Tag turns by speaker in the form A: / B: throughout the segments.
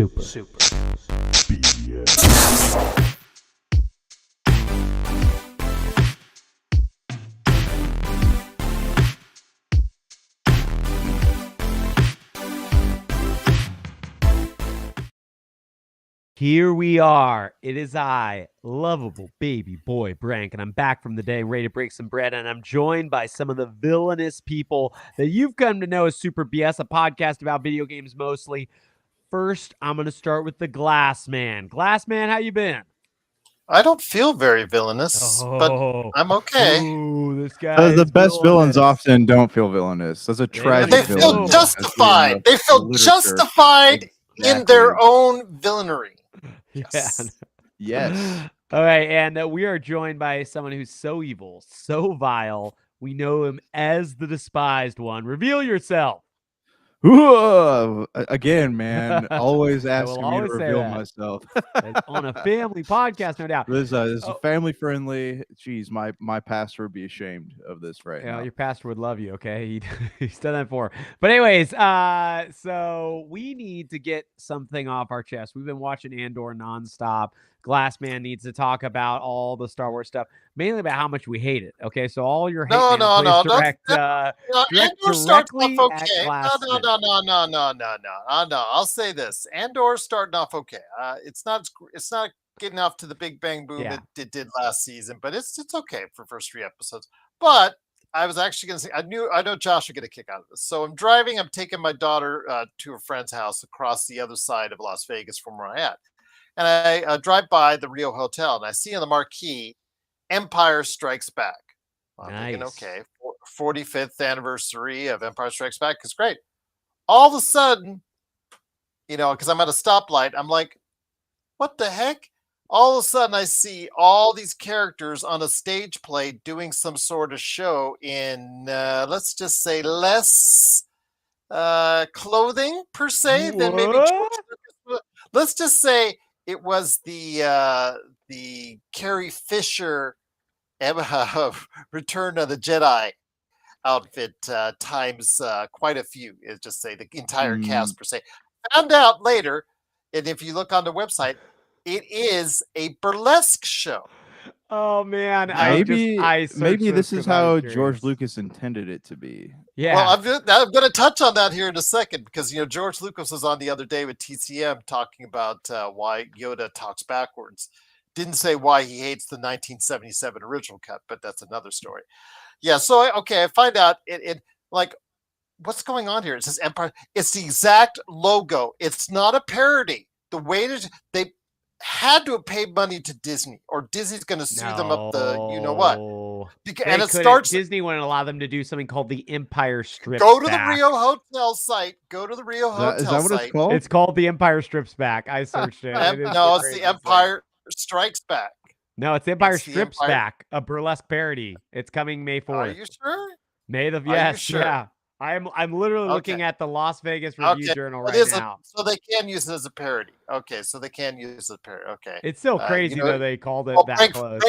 A: Super. BS. Here we are. It is I, lovable baby boy Brank, and I'm back from the day ready to break some bread, and I'm joined by some of the villainous people that you've come to know as Super BS, a podcast about video games mostly. First, I'm going to start with the Glass Man. Glass Man, how you been?
B: I don't feel very villainous, but I'm okay.
A: Ooh, this guy is
C: the best
A: villainous.
C: villains often don't feel villainous. That's a tragic
B: They
C: villain.
B: feel justified. They feel justified in their own villainy.
A: Yes.
C: Yes.
A: All right, and we are joined by someone who's so evil, so vile. We know him as the Despised One. Reveal yourself.
C: Ooh, again, man, always asking me to
A: always say
C: reveal
A: that.
C: myself.
A: It's on a family podcast, no doubt.
C: This is family friendly. Jeez, my pastor would be ashamed of this right now.
A: Your pastor would love you, okay? He's done that before. But anyways, so we need to get something off our chest. We've been watching Andor nonstop. Glassman needs to talk about all the Star Wars stuff, mainly about how much we hate it. Okay, so all your hate mail, please direct directly at Glassman.
B: No. I'll say this: Andor's starting off okay. It's not getting off to the big bang boom it did last season, but it's okay for first 3 episodes. But I was actually going to say, I know Josh will get a kick out of this. So I'm driving. I'm taking my daughter to a friend's house across the other side of Las Vegas from where I'm at. And I drive by the Rio Hotel, and I see on the marquee, Empire Strikes Back. I'm thinking, okay, 45th anniversary of Empire Strikes Back is great. All of a sudden, because I'm at a stoplight, I'm like, what the heck? All of a sudden, I see all these characters on a stage play doing some sort of show in, let's just say, less clothing, per se, than maybe George Lucas. Let's just say it was the Carrie Fisher Return of the Jedi outfit times quite a few. It's just say the entire cast per se. Found out later, and if you look on the website, it is a burlesque show.
A: Oh man,
C: maybe this is how George Lucas intended it to be.
A: Yeah.
B: Well, I'm going to touch on that here in a second because George Lucas was on the other day with TCM talking about why Yoda talks backwards. Didn't say why he hates the 1977 original cut, but that's another story. Yeah. So I find out it like what's going on here. It says Empire. It's the exact logo. It's not a parody. The way they had to have paid money to Disney, or Disney's going to sue them up the what. And it starts.
A: Disney wouldn't allow them to do something called the Empire Strips
B: Go to
A: Back.
B: the Rio Hotel site. Go to the Rio Hotel
C: Is that what
B: site.
C: it's called?
A: It's called the Empire Strips Back. I searched it.
B: It's the Empire Strikes Back.
A: No, it's the Empire Strips Back, a burlesque parody. It's coming May 4th.
B: Are you sure?
A: Yes, sure? Yeah. I'm literally looking at the Las Vegas Review Journal right now.
B: So they can use it as a parody. Okay, so they can use it as a parody. Okay.
A: It's still crazy though they called it that close.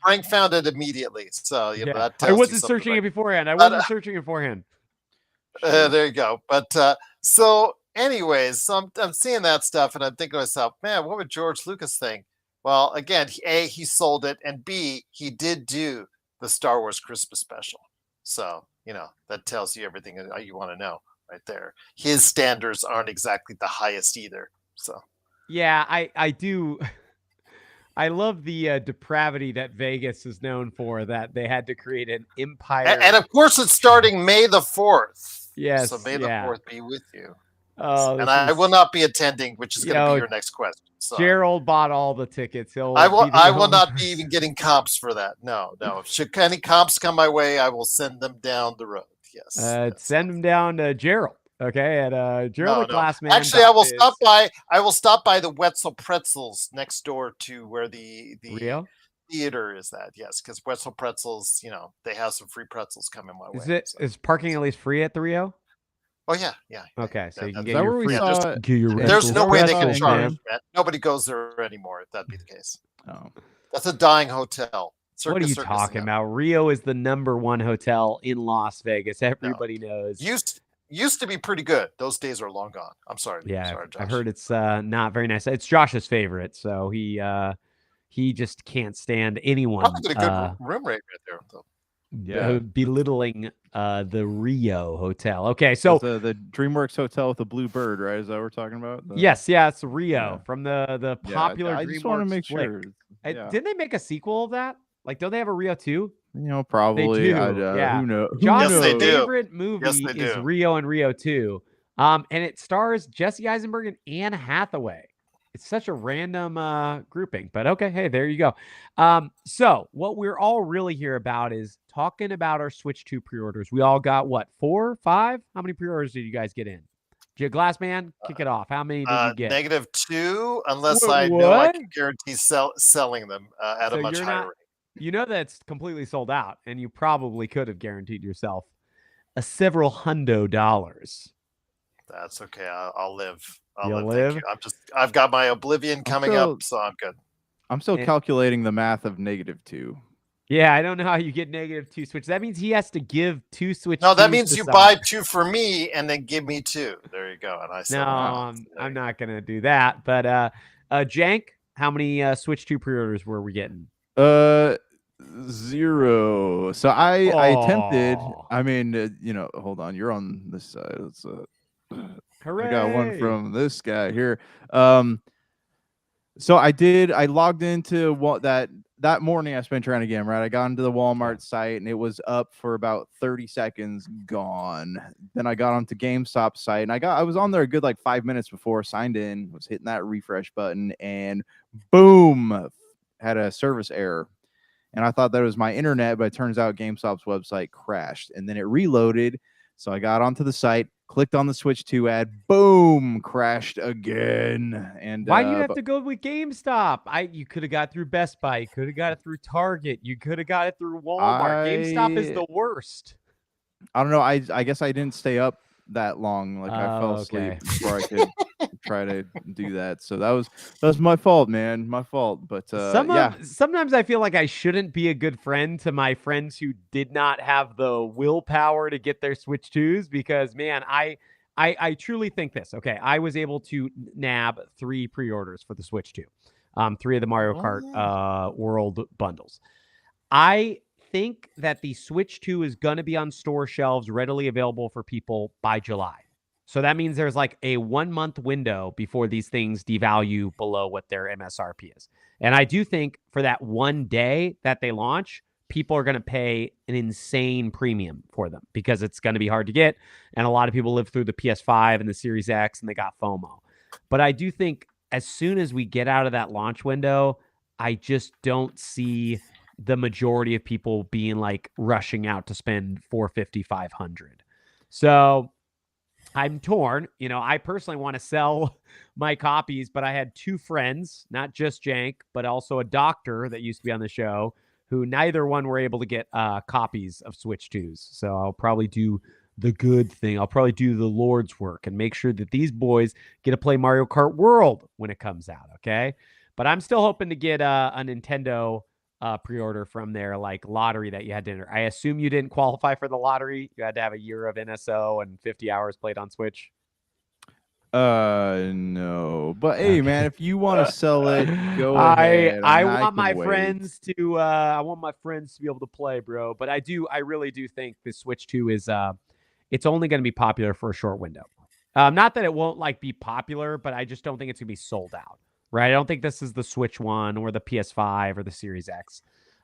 B: Frank found it immediately. So that tells
A: I wasn't searching it beforehand.
B: There you go. But so anyways, so I'm seeing that stuff and I'm thinking to myself, man, what would George Lucas think? Well, again, A, he sold it, and B, he did do the Star Wars Christmas special. So that tells you everything you want to know right there. His standards aren't exactly the highest either. So,
A: yeah, I do. I love the depravity that Vegas is known for, that they had to create an empire.
B: And of course, it's starting May the 4th.
A: Yes.
B: So May the 4th be with you.
A: Oh,
B: and I will not be attending, which is going to be your next question. So.
A: Gerald bought all the tickets.
B: I will not be even getting comps for that. No. Should any comps come my way, I will send them down the road. Yes.
A: Send them down to Gerald. Okay, at Gerald the Glassman.
B: Actually, I will stop by the Wetzel Pretzels next door to where the
A: Rio?
B: theater is at. Yes, because Wetzel Pretzels, they have some free pretzels coming my way.
A: Is parking at least free at the Rio?
B: Oh yeah.
A: Okay, so you can get your free.
B: There's no way they can charge. Nobody goes there anymore if that'd be the case.
C: Oh,
B: that's a dying hotel.
A: What are you talking about? Rio is the #1 hotel in Las Vegas. Everybody knows.
B: used to be pretty good. Those days are long gone. I'm sorry.
A: Yeah,
B: Sorry, Josh.
A: I've heard it's not very nice. It's Josh's favorite, so he just can't stand anyone
B: Probably get a good room rate right there, though.
C: Yeah.
A: belittling the Rio Hotel. Okay, so
C: That's the DreamWorks hotel with the blue bird, right? Is that what we're talking about?
A: yes, it's Rio
C: Yeah.
A: from the popular
C: I just want to
A: DreamWorks
C: make
A: flick.
C: sure. Yeah.
A: Didn't they make a sequel of that? Like, don't they have a Rio 2?
C: Probably.
A: They do.
C: Who knows?
A: Josh's
B: they do.
A: favorite movie is Rio and Rio 2. And it stars Jesse Eisenberg and Anne Hathaway. It's such a random grouping, but okay. Hey, there you go. So what we're all really here about is talking about our Switch 2 pre-orders. We all got what, 4, 5? How many pre-orders did you guys get in? Glassman, kick it off. How many did you get?
B: -2, unless I know I can guarantee selling them at a much higher rate.
A: You know that's completely sold out, and you probably could have guaranteed yourself several $100.
B: That's okay. I'll live.
A: You'll live.
B: I've got my Oblivion coming up, so I'm good.
C: I'm still calculating the math of -2.
A: Yeah, I don't know how you get -2 Switch. That means he has to give 2 Switch.
B: No, that means you buy 2 for me and then give me 2. There you go. And I
A: no, I'm not gonna do that. But Jank, how many Switch 2 pre-orders were we getting?
C: 0. So I attempted. I mean, hold on. You're on this side. Let's
A: Hooray.
C: I got one from this guy here. So I logged into that morning. I spent trying to get him right. I got into the Walmart site and it was up for about 30 seconds, gone. Then I got onto GameStop site and I was on there a good like 5 minutes before, signed in, was hitting that refresh button, and boom, had a service error. And I thought that was my internet, but it turns out GameStop's website crashed and then it reloaded. So I got onto the site, clicked on the Switch 2 ad, boom, crashed again. And
A: why do you have to go with GameStop? You could have got through Best Buy, you could have got it through Target, you could have got it through Walmart. GameStop is the worst. I
C: don't know. I guess I didn't stay up that long. Like I fell asleep before I could try to do that. So that was my fault, man. My fault. But
A: sometimes I feel like I shouldn't be a good friend to my friends who did not have the willpower to get their Switch 2s, because man, I truly think this. Okay, I was able to nab 3 pre-orders for the Switch 2. 3 of the Mario Kart World bundles. I think that the Switch 2 is going to be on store shelves readily available for people by July. So that means there's like a 1-month window before these things devalue below what their MSRP is. And I do think for that one day that they launch, people are going to pay an insane premium for them because it's going to be hard to get. And a lot of people live through the PS5 and the Series X and they got FOMO. But I do think as soon as we get out of that launch window, I just don't see the majority of people being like rushing out to spend $450, $500. So I'm torn. I personally want to sell my copies, but I had 2 friends, not just Jank, but also a doctor that used to be on the show, who neither one were able to get copies of Switch 2s. So I'll probably do the good thing. I'll probably do the Lord's work and make sure that these boys get to play Mario Kart World when it comes out. Okay. But I'm still hoping to get a Nintendo pre-order from their like lottery that you had to enter. I assume you didn't qualify for the lottery. You had to have a year of NSO and 50 hours played on Switch.
C: No. But hey, man, if you want to sell it, go ahead.
A: I want my friends to be able to play, bro. But I really do think the Switch 2 is it's only going to be popular for a short window. Not that it won't like be popular, but I just don't think it's going to be sold out. Right. I don't think this is the Switch 1 or the PS5 or the Series X.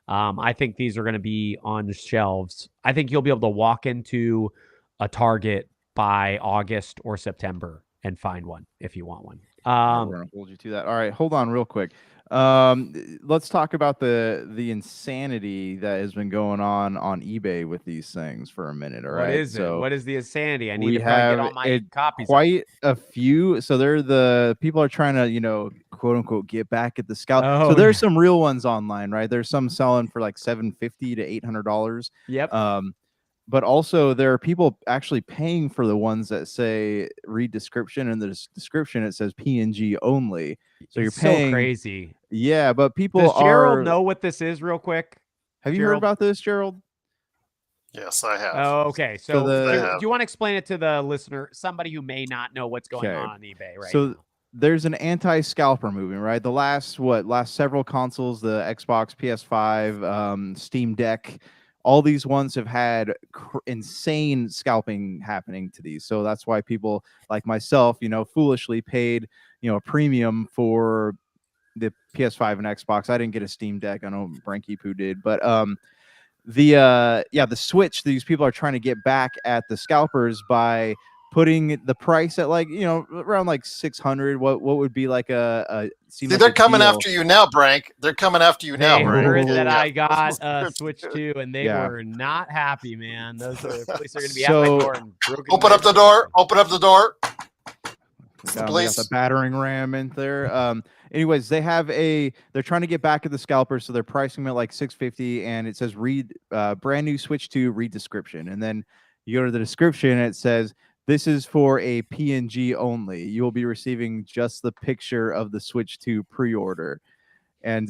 A: I think these are going to be on shelves. I think you'll be able to walk into a Target by August or September and find one if you want one.
C: We're going to hold you to that. All right. Hold on real quick. Let's talk about the insanity that has been going on eBay with these things for a minute. All right.
A: What is it? What is the insanity? I need to get all my copies.
C: Quite a few. So the people are trying to, quote unquote, get back at the scalp. So there's some real ones online, right? There's some selling for like $750 to $800.
A: Yep.
C: But also there are people actually paying for the ones that say read description, and the description it says PNG only. So you're paying.
A: So crazy.
C: Yeah, but people
A: Does Gerald know what this is real quick?
C: Have you heard about this, Gerald?
B: Yes, I have.
A: Oh, okay.
C: So
A: Do you want to explain it to the listener, somebody who may not know what's going on eBay right now?
C: There's an anti-scalper movement, right? The last several consoles, the Xbox, PS5, Steam Deck, all these ones have had insane scalping happening to these. So that's why people like myself, foolishly paid, a premium for the PS5 and Xbox. I didn't get a Steam Deck. I know Branky Poo did, but the Switch, these people are trying to get back at the scalpers by putting the price at around like 600. What would be like
B: See, they're coming after you now, Brank. They're coming after you now, Brank.
A: They heard that I got a Switch 2, and they were not happy, man. Those police are going to be at my door and
B: open up the door. Open up the door.
C: Got the battering ram in there. Anyways, they're trying to get back at the scalpers, so they're pricing them at like $650, and it says read brand new Switch 2, read description. And then you go to the description and it says, this is for a PNG only. You will be receiving just the picture of the Switch 2 pre-order. And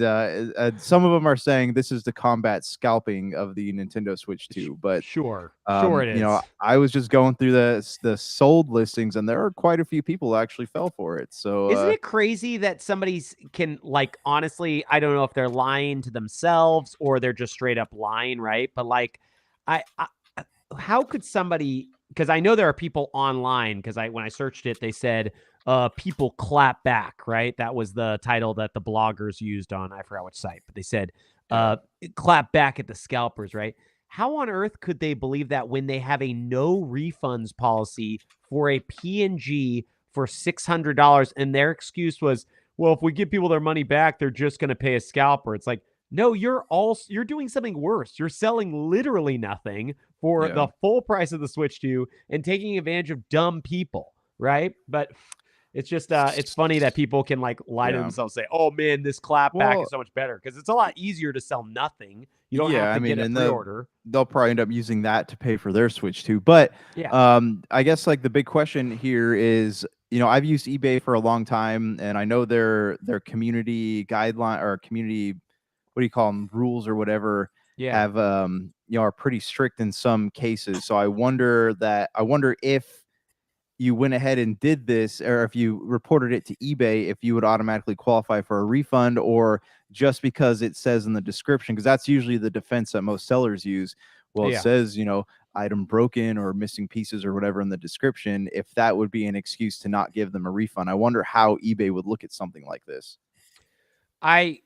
C: some of them are saying this is to combat scalping of the Nintendo Switch 2. But
A: sure it is.
C: I was just going through the sold listings, and there are quite a few people who actually fell for it. So
A: isn't it crazy that somebody can, like, honestly, I don't know if they're lying to themselves or they're just straight up lying, right? But like, how could somebody? Because I know there are people online. Because when I searched it, they said people clap back, right? That was the title that the bloggers used on, I forgot which site, but they said clap back at the scalpers, right? How on earth could they believe that when they have a no refunds policy for a PNG for $600, and their excuse was, well, if we give people their money back, they're just going to pay a scalper. It's like, no, you're doing something worse. You're selling literally nothing for the full price of the Switch 2 and taking advantage of dumb people, right? But it's just it's funny that people can like lie to themselves, say, "Oh man, this clapback is so much better," because it's a lot easier to sell nothing. You don't have to get a pre-order.
C: They'll probably end up using that to pay for their Switch 2. But I guess like the big question here is, I've used eBay for a long time, and I know their community guideline or community, what do you call them, rules or whatever, have are pretty strict in some cases. So I wonder if you went ahead and did this, or if you reported it to eBay, if you would automatically qualify for a refund, or just because it says in the description, because that's usually the defense that most sellers use. Well, it says, item broken or missing pieces or whatever in the description, if that would be an excuse to not give them a refund. I wonder how eBay would look at something like this.
A: I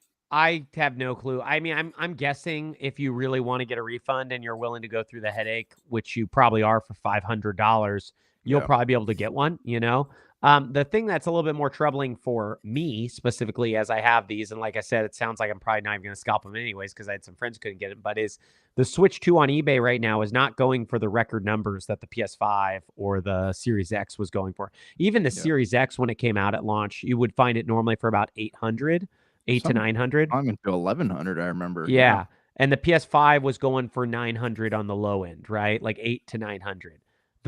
A: have no clue. I mean, I'm guessing if you really want to get a refund and you're willing to go through the headache, which you probably are for $500, you'll probably be able to get one, The thing that's a little bit more troubling for me specifically, as I have these, and like I said, it sounds like I'm probably not even going to scalp them anyways because I had some friends who couldn't get it, but is the Switch 2 on eBay right now is not going for the record numbers that the PS5 or the Series X was going for. Even the Series X, when it came out at launch, you would find it normally for about $800 to $900.
C: I'm into $1,100, I remember.
A: Yeah. And the PS5 was going for $900 on the low end, right? Like $800 to $900.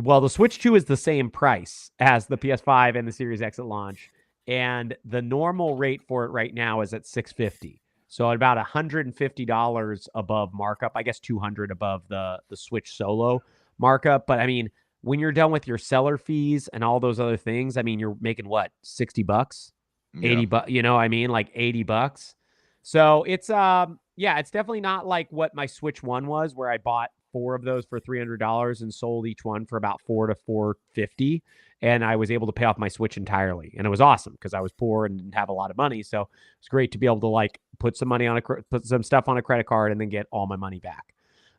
A: Well, the Switch 2 is the same price as the PS5 and the Series X at launch, and the normal rate for it right now is at $650. So at about $150 above markup, I guess $200 above the Switch Solo markup. But I mean, when you're done with your seller fees and all those other things, I mean, you're making what, $60, $80, like $80. So it's it's definitely not like what my Switch 1 was, where I bought 4 of those for $300 and sold each one for about $400 to $450, and I was able to pay off my Switch entirely, and it was awesome because I was poor and didn't have a lot of money. So it's great to be able to like put some stuff on a credit card and then get all my money back.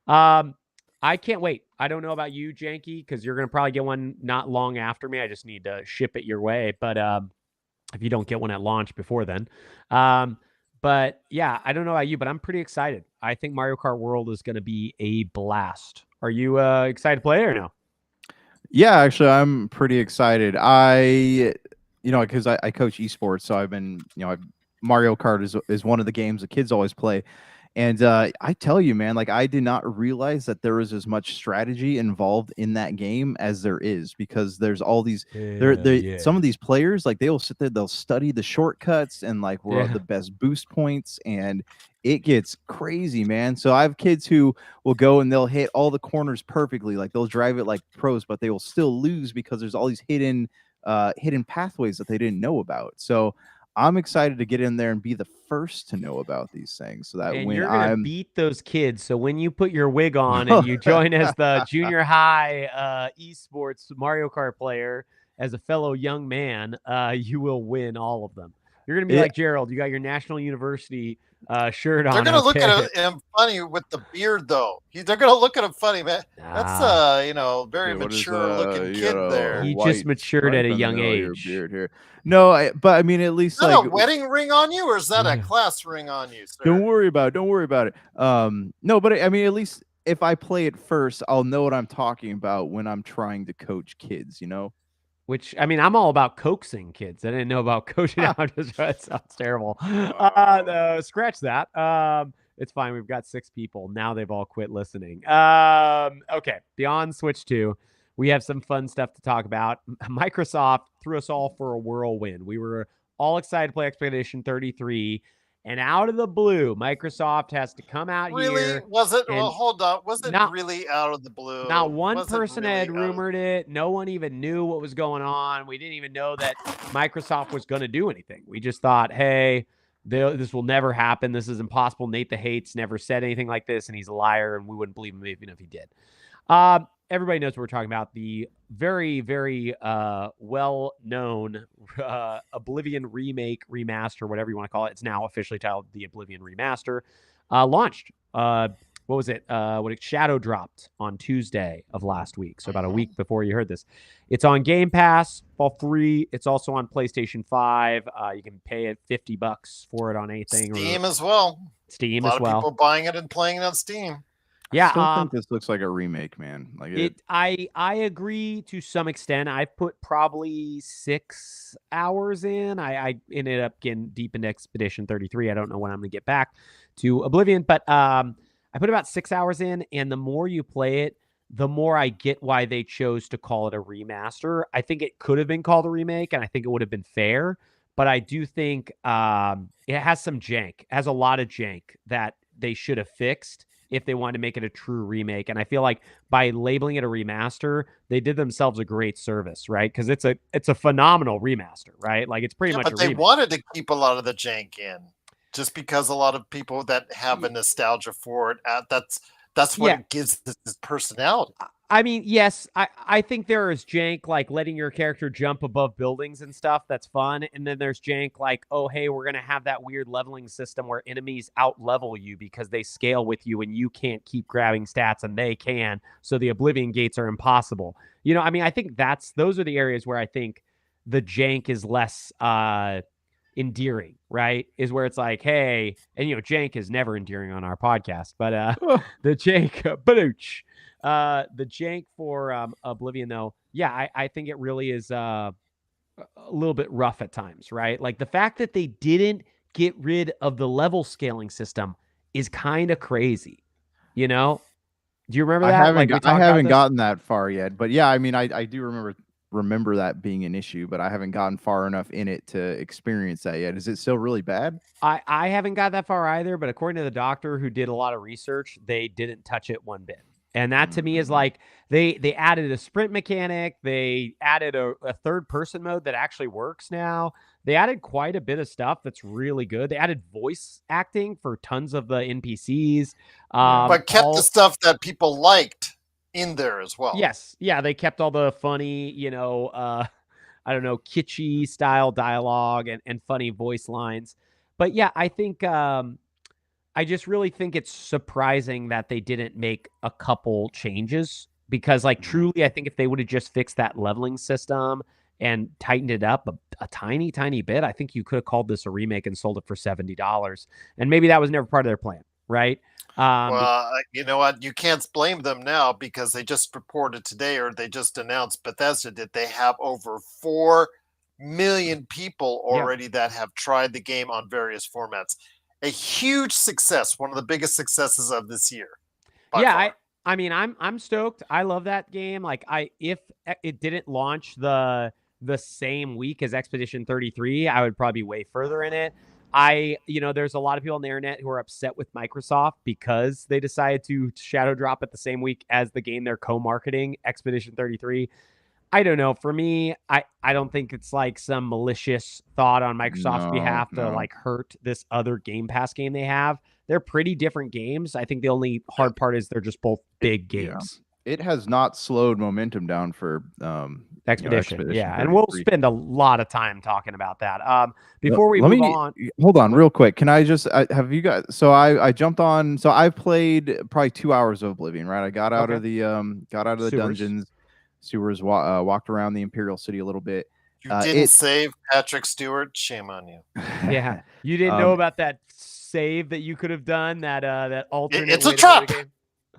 A: I can't wait. I don't know about you, Janky, because you're gonna probably get one not long after me. I just need to ship it your way, but if you don't get one at launch before then. But yeah, I don't know about you, but I'm pretty excited. I think Mario Kart World is going to be a blast. Are you excited to play it or no?
C: Yeah, actually, I'm pretty excited. Because I coach esports, so I've been, Mario Kart is one of the games the kids always play. And I tell you, man, like I did not realize that there was as much strategy involved in that game as there is, because there's all these some of these players, like they'll sit there, they'll study the shortcuts and like where are the best boost points, and it gets crazy, man. So I have kids who will go and they'll hit all the corners perfectly, like they'll drive it like pros, but they will still lose because there's all these hidden pathways that they didn't know about. So I'm excited to get in there and be the first to know about these things, so that
A: And
C: when
A: you're gonna
C: I'm
A: beat those kids. So when you put your wig on and you join as the junior high esports Mario Kart player as a fellow young man, you will win all of them. You're gonna be like Gerald. You got your National University shirt on.
B: They're gonna look at him funny with the beard, though. They're gonna look at him funny, man. That's very mature looking kid there.
A: He just matured at a young age.
C: Beard here. No, but I mean, at least
B: is that
C: like
B: a wedding ring on you, or is that a class ring on you, sir?
C: Don't worry about it. No, but I mean, at least if I play it first, I'll know what I'm talking about when I'm trying to coach kids, you know?
A: Which, I mean, I'm all about coaxing kids. I didn't know about coaching out. That sounds terrible. No, scratch that. It's fine. We've got 6 people. Now they've all quit listening. Okay. Beyond Switch 2, we have some fun stuff to talk about. Microsoft threw us all for a whirlwind. We were all excited to play Expedition 33. And out of the blue, Microsoft has to come out here.
B: Really? Was it? Well, hold on. Was it really out of the blue?
A: Not one person had rumored it. No one even knew what was going on. We didn't even know that Microsoft was going to do anything. We just thought, hey, this will never happen. This is impossible. Nate the Hates never said anything like this, and he's a liar, and we wouldn't believe him even if he did. Everybody knows what we're talking about. The very, very well-known Oblivion remake, remaster, whatever you want to call it. It's now officially titled the Oblivion Remaster. Launched. What was it? Shadow dropped on Tuesday of last week. So about a week before you heard this. It's on Game Pass for free. It's also on PlayStation 5. You can pay it $50 for it on anything.
B: Steam as well.
A: Steam
B: as well. A
A: lot
B: of people buying it and playing it on Steam.
A: Yeah,
C: I still think this looks like a remake, man. Like
A: I agree to some extent. I've put probably 6 hours in. I ended up getting deep into Expedition 33. I don't know when I'm gonna get back to Oblivion, but I put about 6 hours in, and the more you play it, the more I get why they chose to call it a remaster. I think it could have been called a remake, and I think it would have been fair. But I do think it has some jank. It has a lot of jank that they should have fixed if they wanted to make it a true remake. And I feel like by labeling it a remaster, they did themselves a great service, right? Because it's a phenomenal remaster, right? Like it's pretty much.
B: But they wanted to keep a lot of the jank in, just because a lot of people that have a nostalgia for it. That's what it gives this personality.
A: I mean, yes, I think there is jank like letting your character jump above buildings and stuff. That's fun. And then there's jank like, oh, hey, we're going to have that weird leveling system where enemies out-level you because they scale with you and you can't keep grabbing stats and they can. So the Oblivion gates are impossible. You know, I mean, I think those are the areas where I think the jank is less endearing, right? Is where it's like, hey, and jank is never endearing on our podcast, but the jank, the jank for Oblivion, though, yeah, I think it really is a little bit rough at times, right? Like the fact that they didn't get rid of the level scaling system is kind of crazy. Do you remember that?
C: I haven't gotten that far yet, but yeah, I mean, I do remember that being an issue, but I haven't gotten far enough in it to experience that yet. Is it still really bad?
A: I haven't got that far either, but according to the doctor who did a lot of research, they didn't touch it one bit. And that to me is like they added a sprint mechanic. They added a third person mode that actually works now. They added quite a bit of stuff that's really good. They added voice acting for tons of the NPCs.
B: But kept the stuff that people liked in there as well.
A: Yes. Yeah. They kept all the funny, I don't know, kitschy style dialogue and funny voice lines. But yeah, I think I just really think it's surprising that they didn't make a couple changes because, like, truly, I think if they would have just fixed that leveling system and tightened it up a tiny, tiny bit, I think you could have called this a remake and sold it for $70. And maybe that was never part of their plan, right?
B: Well, you know what? You can't blame them now because they just reported today, or they just announced, Bethesda did, they have over 4 million people already that have tried the game on various formats. a huge success, one of the biggest successes of this year.
A: Yeah,
B: far.
A: I mean, I'm stoked. I love that game. Like, if it didn't launch the same week as Expedition 33, I would probably be way further in it. There's a lot of people on the internet who are upset with Microsoft because they decided to shadow drop it the same week as the game they're co-marketing, Expedition 33. I don't know. For me, I don't think it's like some malicious thought on Microsoft's behalf to like hurt this other Game Pass game they have. They're pretty different games. I think the only hard part is they're just both big games.
C: It has not slowed momentum down for
A: Expedition. Yeah,
C: 33.
A: and we'll spend a lot of time talking about that. Before we move on,
C: hold on real quick. Can I just have you guys? So I jumped on. So I played probably 2 hours of Oblivion. Right, I got out of the dungeons, sewers, walked around the Imperial City a little bit.
B: You didn't save Patrick Stewart. Shame on you.
A: Yeah, you didn't know about that save that you could have done. That alternate.
B: It's a trap.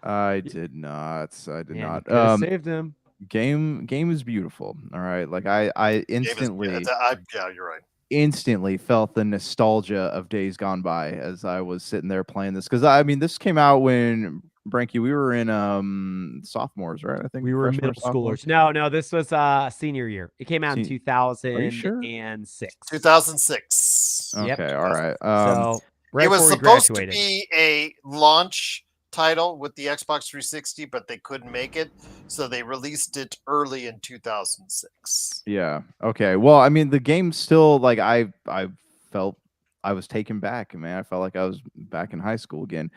C: I did not.
A: Saved him.
C: Game is beautiful. All right, like I instantly.
B: Yeah, you're right.
C: Instantly felt the nostalgia of days gone by as I was sitting there playing this, because I mean, this came out when Branky, we were in sophomores, right? I think
A: we were middle schoolers. No, this was senior year. It came out in 2006.
B: 2006.
C: Okay,
A: yep.
C: All right.
A: So right
B: it was
A: supposed
B: to be a launch title with the Xbox 360, but they couldn't make it, so they released it early in 2006.
C: Yeah. Okay. Well, I mean, the game still, like, I felt I was taken back, man. I felt like I was back in high school again,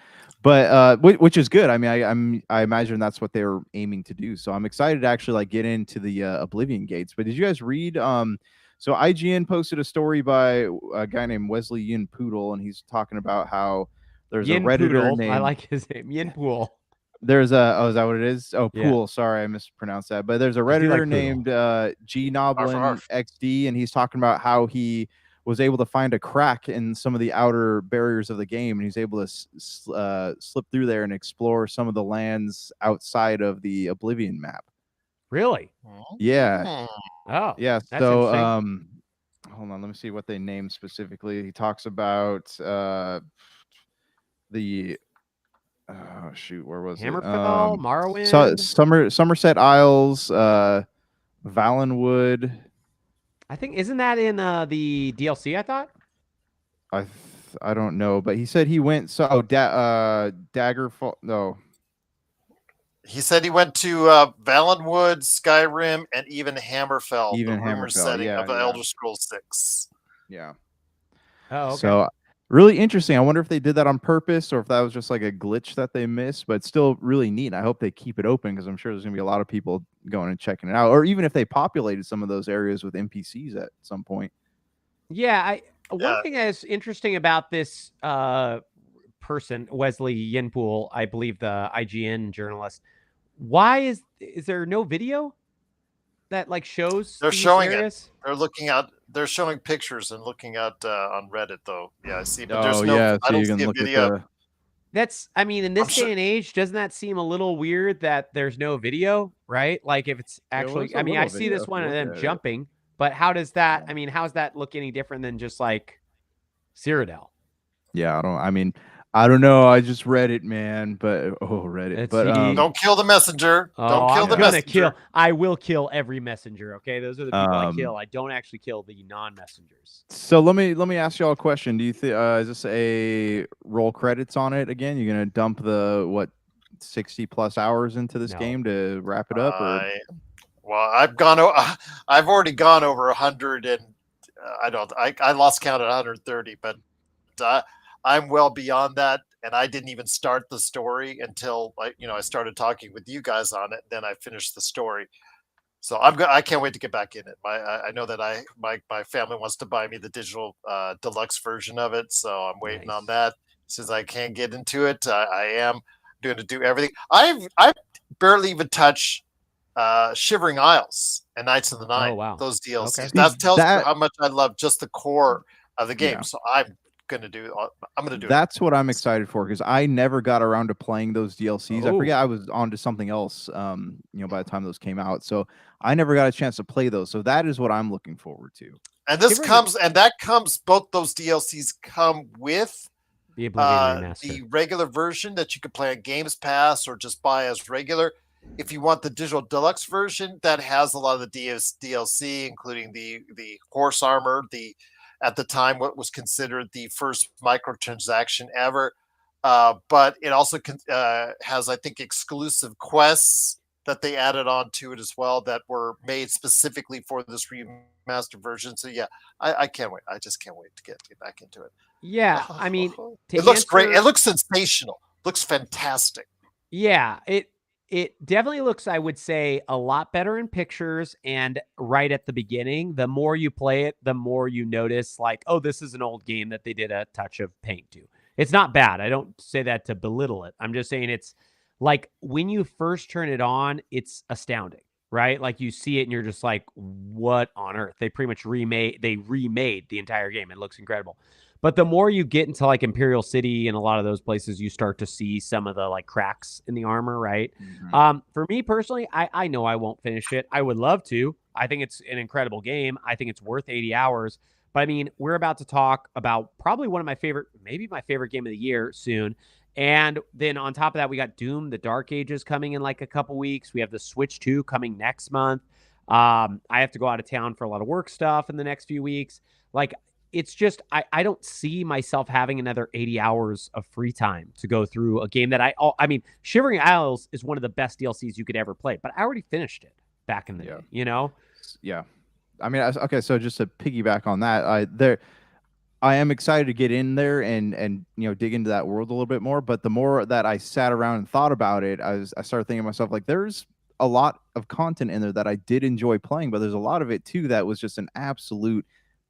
C: but which is good. I mean, I imagine that's what they were aiming to do. So I'm excited to actually like get into the Oblivion gates. But did you guys read? So IGN posted a story by a guy named Wesley Yin Poodle, and he's talking about how there's
A: Yin
C: a Redditor
A: Poodle.
C: named.
A: I like his name, Yin Pool.
C: There's is that what it is? Oh, Pool. Yeah. Sorry, I mispronounced that. But there's a Redditor named G Noblin XD, and he's talking about how he was able to find a crack in some of the outer barriers of the game, and he's able to slip through there and explore some of the lands outside of the Oblivion map.
A: Really?
C: Yeah.
A: Oh,
C: yeah. So, hold on, let me see what they named specifically. He talks about the shoot, where was
A: Hammerfell,
C: it?
A: Morrowind,
C: Somerset Isles, Valenwood.
A: I think, isn't that in the DLC? I thought.
C: I don't know, but he said he went. So Daggerfall. No.
B: He said he went to Valenwood, Skyrim, and even Hammerfell.
C: Even
B: the rumor setting of Elder Scrolls 6.
C: Yeah.
A: Oh, okay.
C: So really interesting. I wonder if they did that on purpose or if that was just like a glitch that they missed, but still really neat. I hope they keep it open because I'm sure there's going to be a lot of people going and checking it out, or even if they populated some of those areas with NPCs at some point.
A: Yeah. One thing that's interesting about this person, Wesley Yinpool, I believe the IGN journalist, why is there no video that like shows?
B: They're showing it. They're looking out. They're showing pictures and looking out on Reddit, though. Yeah, I see. But there's no. I don't see a video.
A: That's. I mean, in this day and age, doesn't that seem a little weird that there's no video, right? Like if it's actually. I mean, I see this one of them jumping, but how does that? I mean, how does that look any different than just like Cyrodiil?
C: Yeah, I don't know. I just read it, man. But Reddit. But
B: don't kill the messenger. Don't kill the messenger.
A: I will kill every messenger. Okay, those are the people I kill. I don't actually kill the non-messengers.
C: So let me ask y'all a question. Do you think is this a roll credits on it again? You're gonna dump the 60+ hours into this game to wrap it up?
B: I've already gone over 100, and I lost count at 130, but. I'm well beyond that, and I didn't even start the story until I started talking with you guys on it. Then I finished the story, so I can't wait to get back in it. I know that my family wants to buy me the digital deluxe version of it, so I'm waiting on that. Since I can't get into it, I am going to do everything. I barely even touched Shivering Isles and Knights of the Night.
A: Oh, wow.
B: Those DLCs.
C: Okay.
B: That tells you how much I love just the core of the game.
C: Yeah.
B: So I'm gonna do
C: That's what I'm excited for, because I never got around to playing those DLCs. I forget, I was on to something else by the time those came out, so I never got a chance to play those. So that is what I'm looking forward to.
B: And both those DLCs come with
A: The Oblivion remaster.
B: The regular version that you can play on Games Pass or just buy as regular. If you want the digital deluxe version, that has a lot of the DLC, including the horse armor, at the time what was considered the first microtransaction ever. But it also has, I think, exclusive quests that they added on to it as well that were made specifically for this remastered version. So yeah, I can't wait. I just can't wait to get back into it.
A: Yeah, I mean,
B: it looks great. It looks sensational. Looks fantastic.
A: Yeah, it definitely looks, I would say, a lot better in pictures. And right at the beginning, the more you play it, the more you notice, like, oh, this is an old game that they did a touch of paint to. It's not bad. I don't say that to belittle it. I'm just saying it's like when you first turn it on, it's astounding, right? Like you see it and you're just like, what on earth? They pretty much remade the entire game. It looks incredible. But the more you get into like Imperial City and a lot of those places, you start to see some of the like cracks in the armor, right?
C: Mm-hmm.
A: For me personally, I know I won't finish it. I would love to. I think it's an incredible game. I think it's worth 80 hours. But I mean, we're about to talk about probably one of my favorite, maybe my favorite game of the year soon. And then on top of that, we got Doom, the Dark Ages coming in like a couple weeks. We have the Switch 2 coming next month. I have to go out of town for a lot of work stuff in the next few weeks. Like, it's just, I don't see myself having another 80 hours of free time to go through a game that I mean, Shivering Isles is one of the best DLCs you could ever play, but I already finished it back in the day, you know?
C: Yeah. I mean, okay, so just to piggyback on that, I am excited to get in there and dig into that world a little bit more. But the more that I sat around and thought about it, I started thinking to myself, like, there's a lot of content in there that I did enjoy playing, but there's a lot of it too that was just an absolute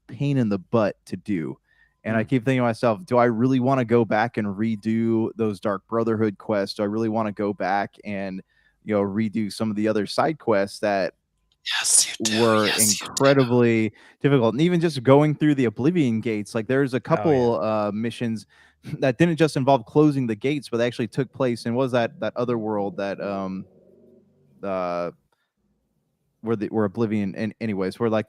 C: pain in the butt to do. And I keep thinking to myself, do I really want to go back and redo those Dark Brotherhood quests? Do I really want to go back and redo some of the other side quests that were incredibly difficult? And even just going through the Oblivion gates, like there's a couple missions that didn't just involve closing the gates, but they actually took place in, what was that other world that where Oblivion, and anyways, where like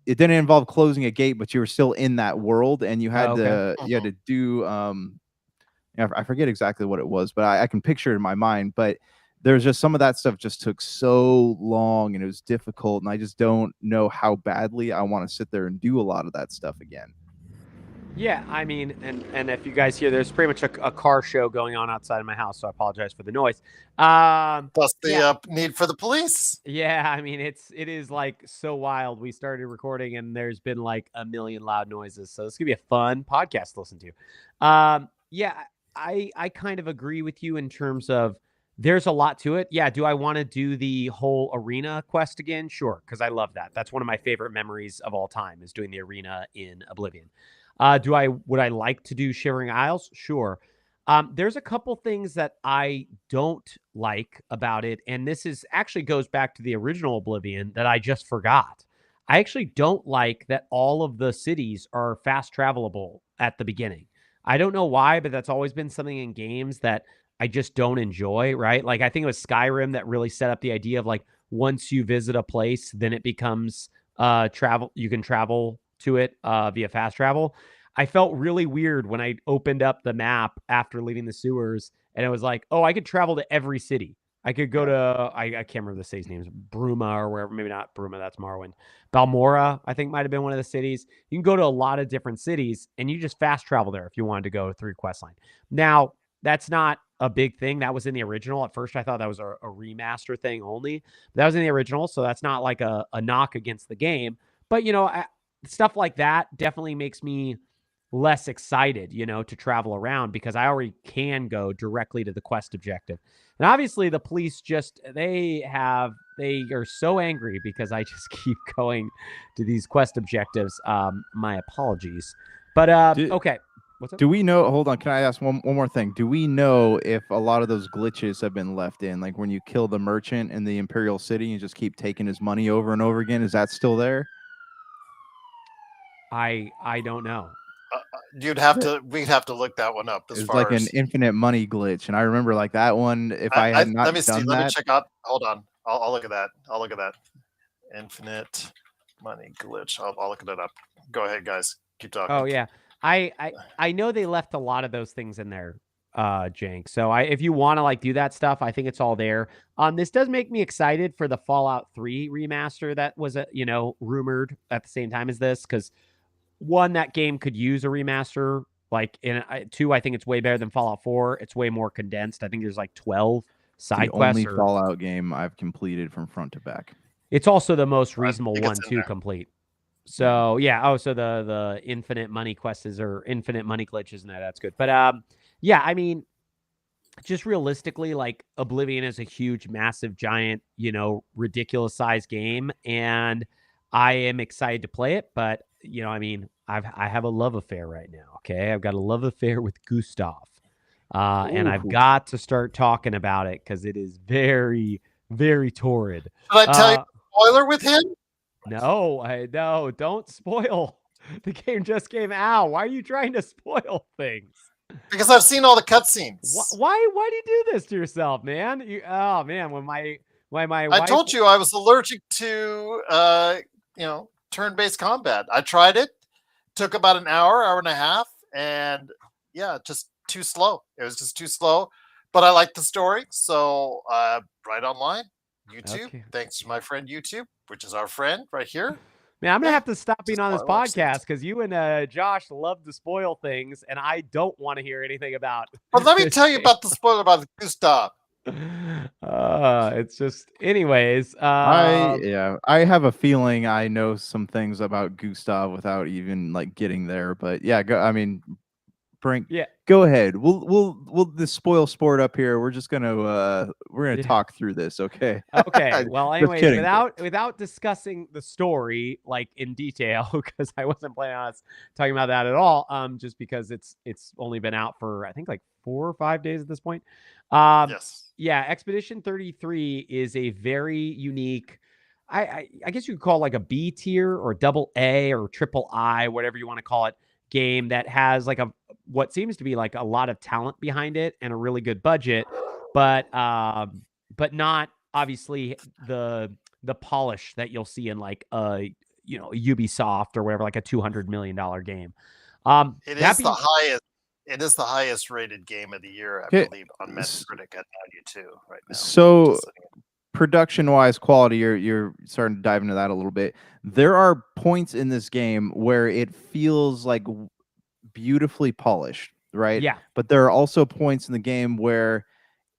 C: it didn't involve closing a gate, but you were still in that world, and you had to do I forget exactly what it was, but I can picture it in my mind. But there's just some of that stuff just took so long and it was difficult, and I just don't know how badly I want to sit there and do a lot of that stuff again.
A: Yeah, I mean, and if you guys hear, there's pretty much a car show going on outside of my house, so I apologize for the noise.
B: Plus the need for the police.
A: Yeah, I mean, it is like so wild. We started recording and there's been like a million loud noises, so this could be a fun podcast to listen to. Yeah, I kind of agree with you in terms of there's a lot to it. Yeah, do I want to do the whole arena quest again? Sure, because I love that. That's one of my favorite memories of all time, is doing the arena in Oblivion. Would I like to do Shivering Isles? Sure. There's a couple things that I don't like about it, and this is actually goes back to the original Oblivion that I just forgot. I actually don't like that all of the cities are fast travelable at the beginning. I don't know why, but that's always been something in games that I just don't enjoy, right? Like I think it was Skyrim that really set up the idea of like once you visit a place, then it becomes you can travel to it via fast travel. I felt really weird when I opened up the map after leaving the sewers and it was like, oh, I could travel to every city. I could go to, I can't remember the city's names, Bruma or wherever, maybe not Bruma, that's Morrowind. Balmora, I think might have been one of the cities. You can go to a lot of different cities and you just fast travel there if you wanted to go through questline. Now, that's not a big thing. That was in the original. At first, I thought that was a remaster thing only. But that was in the original, so that's not like a knock against the game. But, stuff like that definitely makes me less excited, to travel around because I already can go directly to the quest objective. And obviously the police they are so angry because I just keep going to these quest objectives. My apologies. But okay. What's up?
C: Do we know, hold on, can I ask one more thing? Do we know if a lot of those glitches have been left in? Like when you kill the merchant in the Imperial City and just keep taking his money over and over again, is that still there?
A: I don't know.
B: We'd have to look that one up.
C: It's like an infinite money glitch, and I remember like that one. If I had not
B: let me
C: done
B: see.
C: that,
B: Let me check out. Hold on, I'll look at that. Infinite money glitch. I'll look it up. Go ahead, guys. Keep talking.
A: Oh yeah. I know they left a lot of those things in there, Jank. So if you want to like do that stuff, I think it's all there. This does make me excited for the Fallout 3 remaster that was rumored at the same time as this, because one, that game could use a remaster. Like two, I think it's way better than Fallout 4. It's way more condensed. I think there's like 12 side
C: the
A: quests.
C: only Fallout game I've completed from front to back.
A: It's also the most reasonable one to complete. So so the infinite money quests or infinite money glitches and that's good. But I mean, just realistically, like Oblivion is a huge, massive, giant, ridiculous sized game, and I am excited to play it. But I mean, I have a love affair right now. Okay, I've got a love affair with Gustav, and I've got to start talking about it because it is very, very torrid.
B: Should I tell you a spoiler with him?
A: No, don't spoil. The game just came out. Why are you trying to spoil things?
B: Because I've seen all the cutscenes.
A: Why do you do this to yourself, man? When my wife...
B: I told you I was allergic to turn-based combat. I tried it. Took about an hour and a half, and just too slow. It was just too slow. But I like the story, so right online, YouTube. Okay. Thanks to my friend YouTube, which is our friend right here.
A: Man, I'm going to have to stop being on this podcast because you and Josh love to spoil things, and I don't want to hear anything about it.
B: But let me tell you about the spoiler about Gustav.
A: It's just, anyways.
C: I have a feeling I know some things about Gustav without even like getting there. But Brink, go ahead. We'll the spoil sport up here. We're just gonna talk through this, okay?
A: Okay. Well, anyways, without discussing the story like in detail, because I wasn't planning on us talking about that at all. Just because it's only been out for I think like 4 or 5 days at this point.
B: Yes.
A: Yeah, Expedition 33 is a very unique. I guess you could call it like a B tier or double A or triple I, whatever you want to call it, game that has like what seems to be like a lot of talent behind it and a really good budget, but not obviously the polish that you'll see in like Ubisoft or whatever, like a $200 million game.
B: It is the highest rated game of the year, I believe, on Metacritic at 92 right now.
C: So production-wise, quality, you're starting to dive into that a little bit. There are points in this game where it feels like beautifully polished, right?
A: Yeah.
C: But there are also points in the game where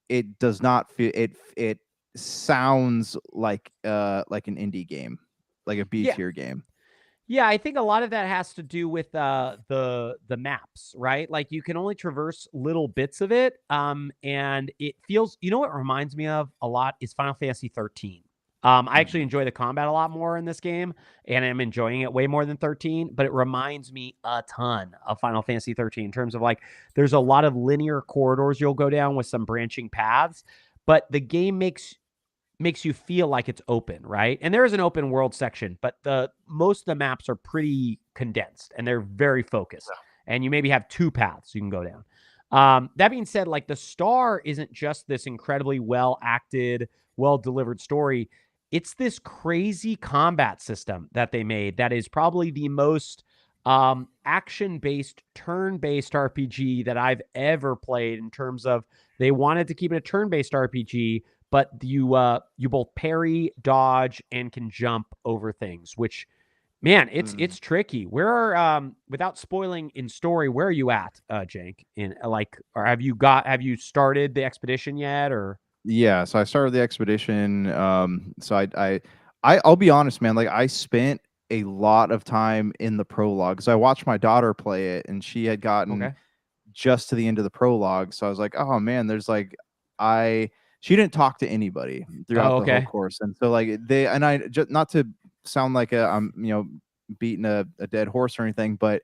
C: it does not feel it sounds like an indie game, like a B tier game.
A: Yeah, I think a lot of that has to do with the maps, right? Like you can only traverse little bits of it, and it feels. You know what it reminds me of a lot is Final Fantasy 13. I actually enjoy the combat a lot more in this game, and I'm enjoying it way more than 13. But it reminds me a ton of Final Fantasy 13 in terms of like there's a lot of linear corridors you'll go down with some branching paths, but the game makes you feel like it's open, right? And there is an open world section, but most of the maps are pretty condensed and they're very focused. And you maybe have 2 paths you can go down. That being said, like the Star isn't just this incredibly well acted, well delivered story. It's this crazy combat system that they made that is probably the most action-based, turn-based RPG that I've ever played in terms of they wanted to keep it a turn-based RPG, but you both parry, dodge, and can jump over things, which, man, it's tricky. Where are without spoiling in story, where are you at, Jank? Or have you started the expedition yet, or?
C: Yeah, so I started the expedition. So I'll be honest, man. Like I spent a lot of time in the prologue because I watched my daughter play it, and she had gotten just to the end of the prologue. So I was like, oh man, there's like she didn't talk to anybody throughout the whole course, and so like I just not to sound like I'm beating a dead horse or anything, but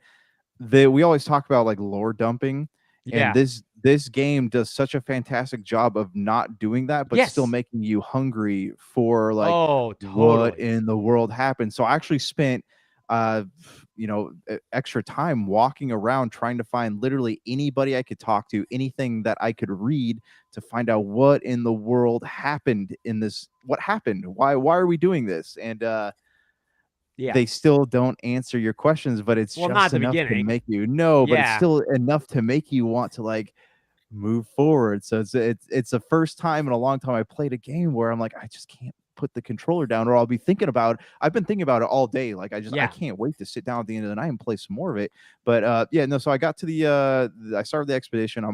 C: we always talk about like lore dumping, and this game does such a fantastic job of not doing that, but still making you hungry for like what in the world happened. So I actually spent extra time walking around trying to find literally anybody I could talk to, anything that I could read to find out what in the world happened in this. What happened? Why are we doing this? And they still don't answer your questions, but it's
A: not
C: just
A: the
C: enough to
A: beginning.
C: make you know, but it's
A: Yeah.
C: still enough to make you want to like move forward. So it's the first time in a long time I played a game where I'm like, I just can't put the controller down, or I'll be thinking about I've been thinking about it all day. Like I can't wait to sit down at the end of the night and play some more of it. But yeah, no, so I got to the I started the expedition.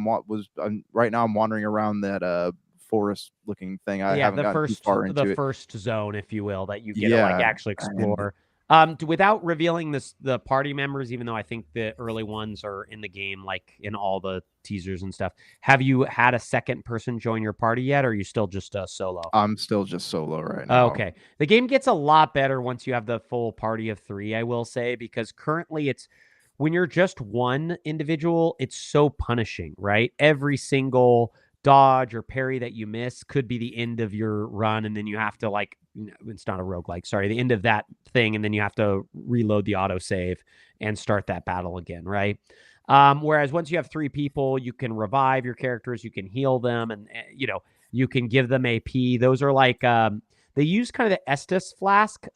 C: Right now I'm wandering around that forest looking thing. I haven't gotten too far into
A: the
C: it.
A: first zone, if you will, that you get to like actually explore.
C: And
A: Without revealing the party members, even though I think the early ones are in the game, like in all the teasers and stuff, have you had a second person join your party yet, or are you still just solo?
C: I'm still just solo right now.
A: Okay. The game gets a lot better once you have the full party of 3, I will say, because currently it's when you're just one individual, it's so punishing, right? Every single dodge or parry that you miss could be the end of your run, and then you have to like, it's not a roguelike, sorry, the end of that thing, and then you have to reload the autosave and start that battle again, right? Whereas once you have 3 people, you can revive your characters, you can heal them, and you can give them AP. Those are like they use kind of the Estus flask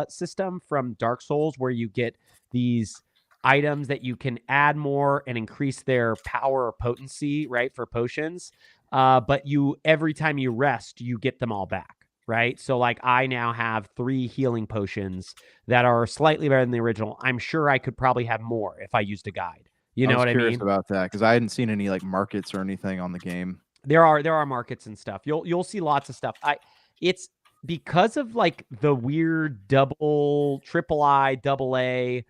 A: system from Dark Souls, where you get these items that you can add more and increase their power or potency, right, for potions. But every time you rest, you get them all back, right? So like I now have 3 healing potions that are slightly better than the original. I'm sure I could probably have more if I used a guide. You know what I mean?
C: I was curious about that because I hadn't seen any like markets or anything on the game.
A: There are markets and stuff. You'll see lots of stuff. It's because of like the weird triple I, double A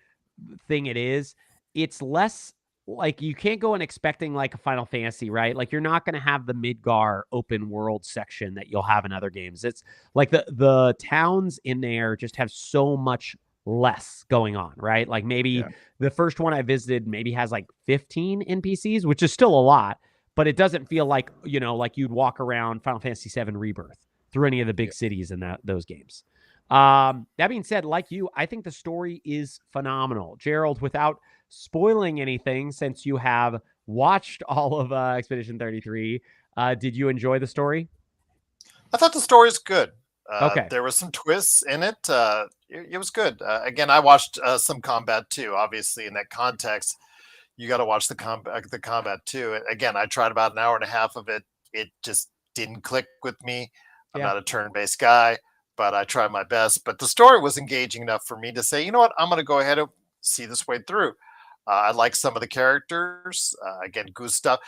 A: thing it is. It's less like you can't go in expecting like a Final Fantasy, right? Like you're not going to have the Midgar open world section that you'll have in other games. It's like the towns in there just have so much less going on, right? Like maybe the first one I visited maybe has like 15 NPCs, which is still a lot, but it doesn't feel like, like you'd walk around Final Fantasy VII Rebirth through any of the big cities in those games. That being said, like you, I think the story is phenomenal. Gerald, without spoiling anything, since you have watched all of Expedition 33, did you enjoy the story?
B: I thought the story is good.
A: Okay.
B: There was some twists in it. It was good. Again, I watched some combat too. Obviously, in that context, you got to watch the combat too. Again, I tried about an hour and a half of it. It just didn't click with me. I'm not a turn-based guy, but I tried my best. But the story was engaging enough for me to say, you know what, I'm going to go ahead and see this way through. I like some of the characters. Again, Gustav.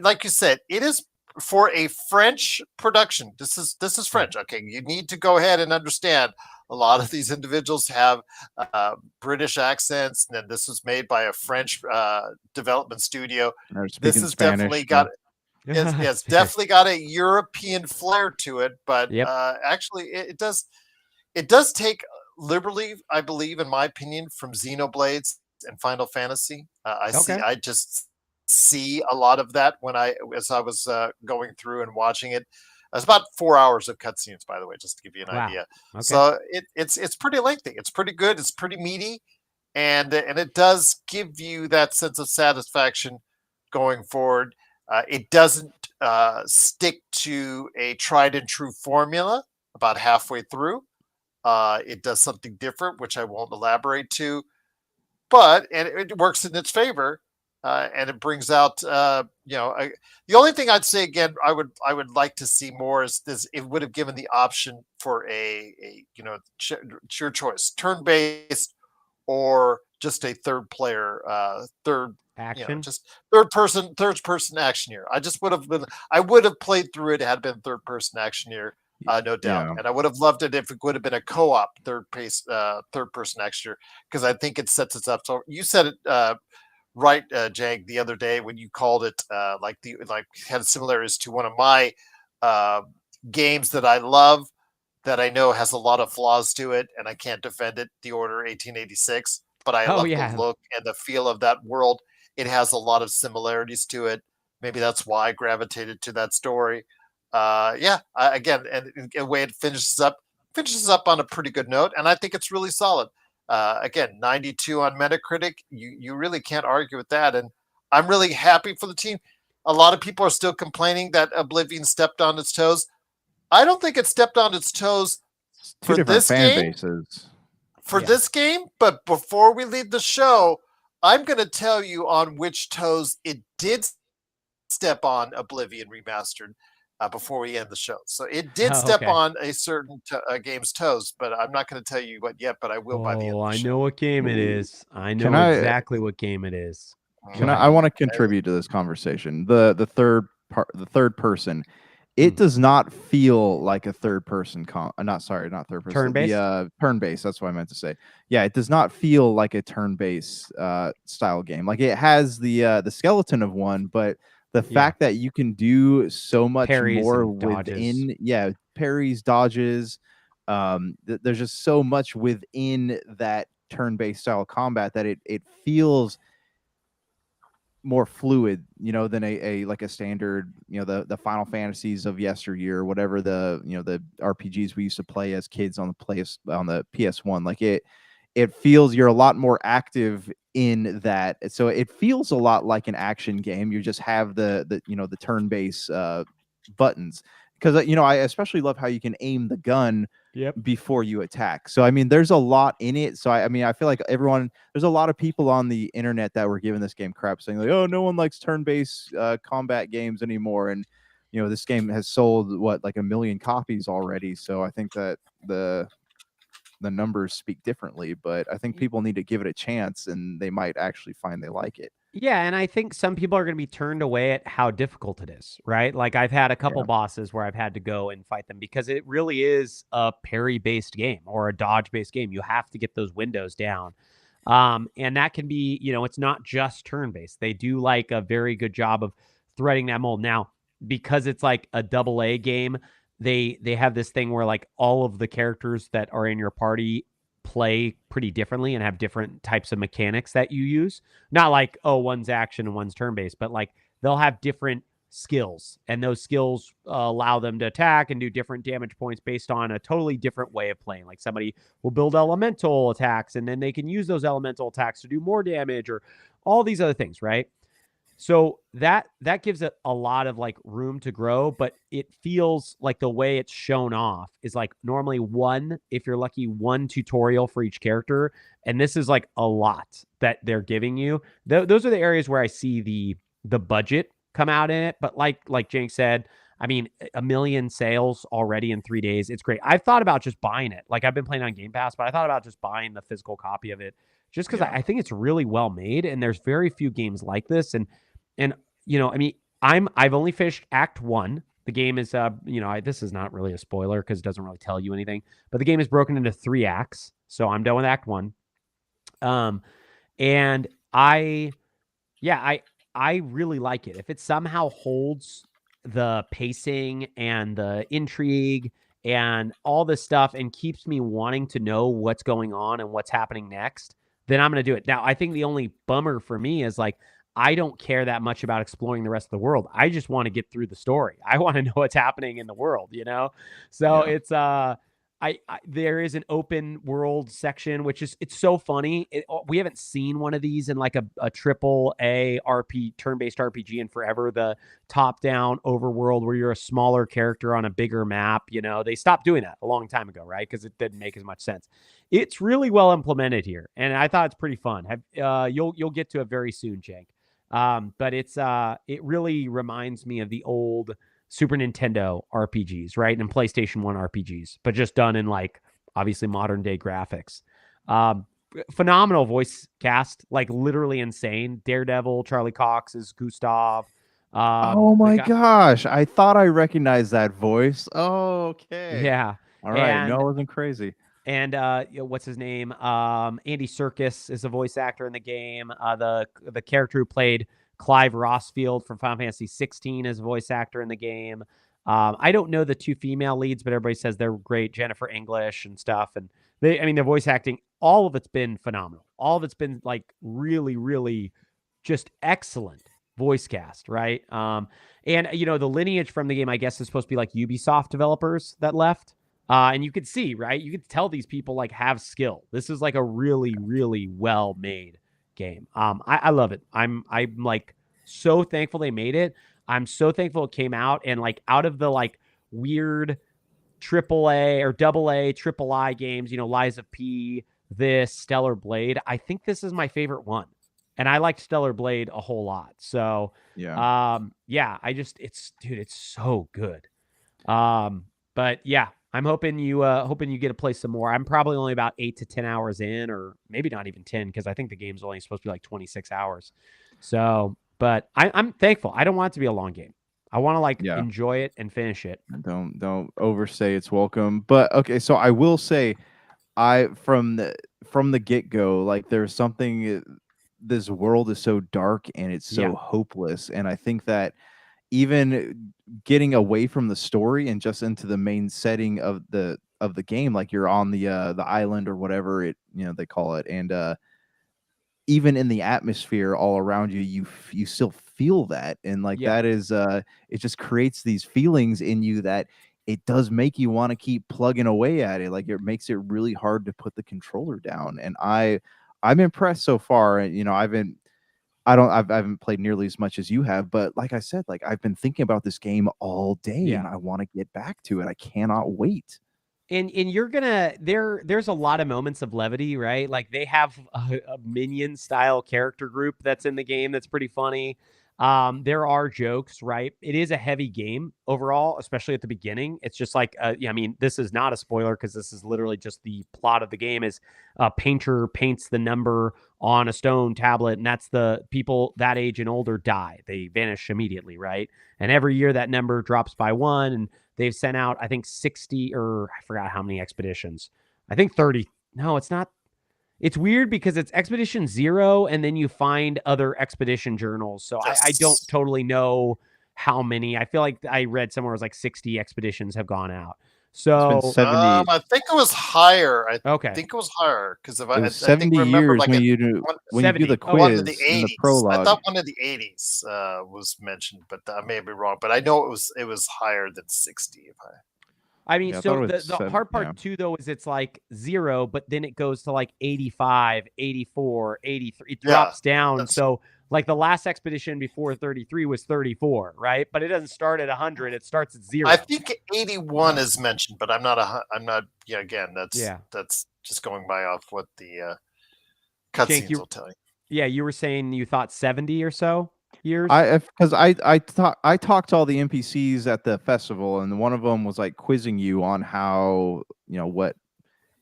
B: Like you said, it is for a French production. This is French. Okay, you need to go ahead and understand a lot of these individuals have British accents, and this was made by a French development studio. This has definitely got it's definitely got a European flair to it, but actually it does take liberally, I believe, in my opinion, from Xenoblades and Final Fantasy. I just see a lot of that as I was going through and watching it. It's about 4 hours of cutscenes, by the way, just to give you an idea. Okay. So it's pretty lengthy. It's pretty good. It's pretty meaty, and it does give you that sense of satisfaction going forward. It doesn't stick to a tried and true formula about halfway through. It does something different, which I won't elaborate to, but it works in its favor. And it brings out, the only thing I'd say again, I would like to see more is this. It would have given the option for your choice, turn-based or just a third action, just third person action here. I would have played through it had it been third person action here, no doubt, and I would have loved it if it would have been a co-op third person action here, because I think it sets us up. So you said it. Right, Jag, the other day when you called it had similarities to one of my games that I love, that I know has a lot of flaws to it, and I can't defend it, The Order 1886, but I love the look and the feel of that world. It has a lot of similarities to it. Maybe that's why I gravitated to that story. Again, and the way it finishes up on a pretty good note, and I think it's really solid. Again, 92 on Metacritic. You really can't argue with that. And I'm really happy for the team. A lot of people are still complaining that Oblivion stepped on its toes. I don't think it stepped on its toes for this game.
C: Bases.
B: for this game. But before we leave the show, I'm going to tell you on which toes it did step on Oblivion Remastered before we end the show. So it did step on a certain game's toes, but I'm not going to tell you what yet, but I will by the end of the show.
A: I know what game it is. I know exactly what game it is.
C: I want to contribute to this conversation. The third person. It does not feel like a third person not third person.
A: Turn-based?
C: The turn-based, that's what I meant to say. Yeah, it does not feel like a turn-based style game. Like it has the skeleton of one, but the fact that you can do so much
A: parries
C: more
A: within
C: parries, dodges, there's just so much within that turn-based style combat that it feels more fluid, than a like a standard, the Final Fantasies of yesteryear, whatever the RPGs we used to play as kids on the PS1. Like it feels you're a lot more active in that, so it feels a lot like an action game. You just have the turn-based buttons, because I especially love how you can aim the gun before you attack. So I mean, there's a lot in it. So I mean, I feel like there's a lot of people on the internet that were giving this game crap, saying like, oh, no one likes turn-based combat games anymore. And this game has sold like 1 million copies already. So I think that the numbers speak differently, but I think people need to give it a chance, and they might actually find they like it.
A: Yeah, and I think some people are going to be turned away at how difficult it is, right? Like I've had a couple bosses where I've had to go and fight them because it really is a parry-based game or a dodge-based game. You have to get those windows down. And that can be, it's not just turn-based. They do like a very good job of threading that mold. Now, because it's like a AA game, they have this thing where like all of the characters that are in your party play pretty differently and have different types of mechanics that you use. Not like, oh, one's action and one's turn-based, but like they'll have different skills, and those skills allow them to attack and do different damage points based on a totally different way of playing. Like somebody will build elemental attacks, and then they can use those elemental attacks to do more damage, or all these other things, right? So that gives it a lot of like room to grow, but it feels like the way it's shown off is like normally if you're lucky, one tutorial for each character. And this is like a lot that they're giving you. Those are the areas where I see the budget come out in it. But like Jank said, I mean, 1 million sales already in 3 days. It's great. I've thought about just buying it. Like I've been playing on Game Pass, but I thought about just buying the physical copy of it just because I think it's really well made, and there's very few games like this. And I mean, I've only finished Act 1. The game is, this is not really a spoiler because it doesn't really tell you anything, but the game is broken into 3 acts. So I'm done with Act 1. And I really like it. If it somehow holds the pacing and the intrigue and all this stuff and keeps me wanting to know what's going on and what's happening next, then I'm going to do it. Now, I think the only bummer for me is like, I don't care that much about exploring the rest of the world. I just want to get through the story. I want to know what's happening in the world, So it's there is an open world section, which it's so funny. We haven't seen one of these in like a triple A turn-based RPG in forever. The top-down overworld where you're a smaller character on a bigger map. They stopped doing that a long time ago, right? Because it didn't make as much sense. It's really well implemented here, and I thought it's pretty fun. You'll get to it very soon, Jake. But it really reminds me of the old Super Nintendo RPGs, right? And PlayStation 1 RPGs, but just done in like obviously modern day graphics. Phenomenal voice cast, like literally insane. Daredevil, Charlie Cox is Gustav.
C: Oh my gosh. I thought I recognized that voice. Oh, okay.
A: Yeah.
C: All right. No, it wasn't crazy.
A: And what's his name? Andy Serkis is a voice actor in the game. The character who played Clive Rossfield from Final Fantasy 16 is a voice actor in the game. I don't know the 2 female leads, but everybody says they're great. Jennifer English and stuff. And their voice acting, all of it's been phenomenal. All of it's been like really, really just excellent voice cast, right? And the lineage from the game, I guess, is supposed to be like Ubisoft developers that left. And you could see, right? You could tell these people like have skill. This is like a really, really well made game. I love it. I'm like so thankful they made it. I'm so thankful it came out, and like out of the like weird AAA or AA, triple I games, Lies of P, this Stellar Blade, I think this is my favorite one. And I liked Stellar Blade a whole lot. So, yeah, it's so good. But yeah, I'm hoping you get to play some more. I'm probably only about 8 to 10 hours in, or maybe not even 10, because I think the game's only supposed to be like 26 hours. So, but I'm thankful. I don't want it to be a long game. I want to enjoy it and finish it.
C: Don't overstay its welcome. But okay, so I will say, from the get-go, like, there's something, this world is so dark and it's so hopeless, and I think that even getting away from the story and just into the main setting of the game, like you're on the island or whatever they call it, and even in the atmosphere all around you, you still feel that, and that is it just creates these feelings in you that it does make you want to keep plugging away at it. Like, it makes it really hard to put the controller down, and I'm impressed so far. And I haven't played nearly as much as you have, but like I said, like, I've been thinking about this game all day, and I want to get back to it. I cannot wait.
A: And you're gonna there's a lot of moments of levity, right? Like, they have a minion style character group that's in the game that's pretty funny. There are jokes, right? It is a heavy game overall, especially at the beginning. It's just like, I mean, this is not a spoiler because this is literally just the plot of the game. Is a painter paints the number on a stone tablet, and that's the people that age and older die. They vanish immediately, right? And every year that number drops by 1, and they've sent out, I think, 60, or I forgot how many expeditions. I think 30. No, it's not. It's weird because it's Expedition 0, and then you find other expedition journals. So I don't totally know how many. I feel like I read somewhere it was like 60 expeditions have gone out. So
C: it's been 70.
B: I think it was higher. I
A: okay.
B: think it was higher because
C: it was 70 years like when you do the quiz
B: in the 80s.
C: and the prologue.
B: I thought one of the 80s was mentioned, but I may be wrong. But I know it was higher than 60.
A: I mean, so the hard part too, though, is it's like 0, but then it goes to like 85, 84, 83. It drops down. So like the last expedition before 33 was 34, right? But it doesn't start at 100. It starts at 0.
B: I think 81 is mentioned, but I'm not. Yeah, again, that's just going by off what the cutscenes will tell you.
A: Yeah, you were saying you thought 70 or so years.
C: Because I talked to all the NPCs at the festival, and one of them was like quizzing you on how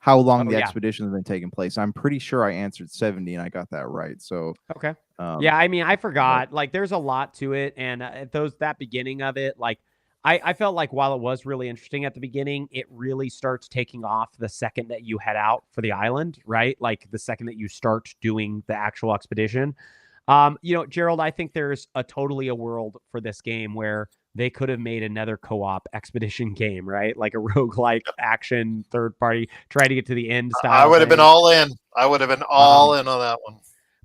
C: long the expedition has been taking place. I'm pretty sure I answered 70, and I got that right. So
A: okay, yeah. I mean, I forgot. Like, there's a lot to it, and that beginning of it, like, I felt like while it was really interesting at the beginning, it really starts taking off the second that you head out for the island, right? Like, the second that you start doing the actual expedition. Gerald, I think there's totally a world for this game where they could have made another co-op expedition game, right? Like a roguelike action third party, try to get to the end style.
B: I would have been all in. I would have been all in on that one.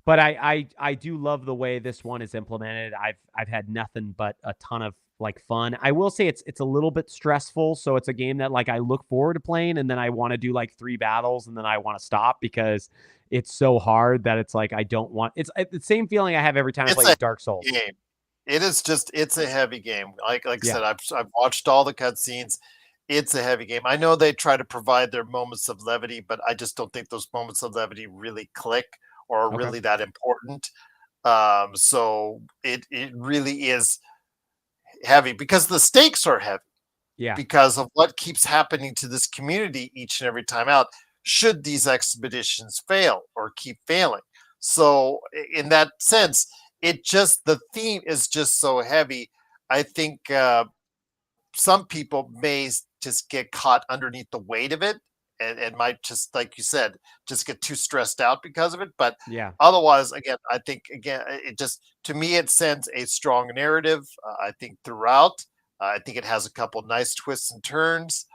A: But I do love the way this one is implemented. I've had nothing but a ton of like fun. I will say it's a little bit stressful. So it's a game that like I look forward to playing, and then I want to do like 3 battles, and then I want to stop because it's so hard that it's like I don't want. It's the same feeling I have every time I play Dark Souls.
B: Game. It is just, it's a heavy game. Like I said, I've watched all the cutscenes. It's a heavy game. I know they try to provide their moments of levity, but I just don't think those moments of levity really click or are really that important. So it really is heavy because the stakes are heavy.
A: Yeah. Because
B: of what keeps happening to this community each and every time out, should these expeditions fail or keep failing. So in that sense, the theme is just so heavy. I think some people may just get caught underneath the weight of it and might just, like you said, just get too stressed out because of it. But otherwise, again, I think, it just, to me, it sends a strong narrative, I think, throughout. I think it has a couple nice twists and turns.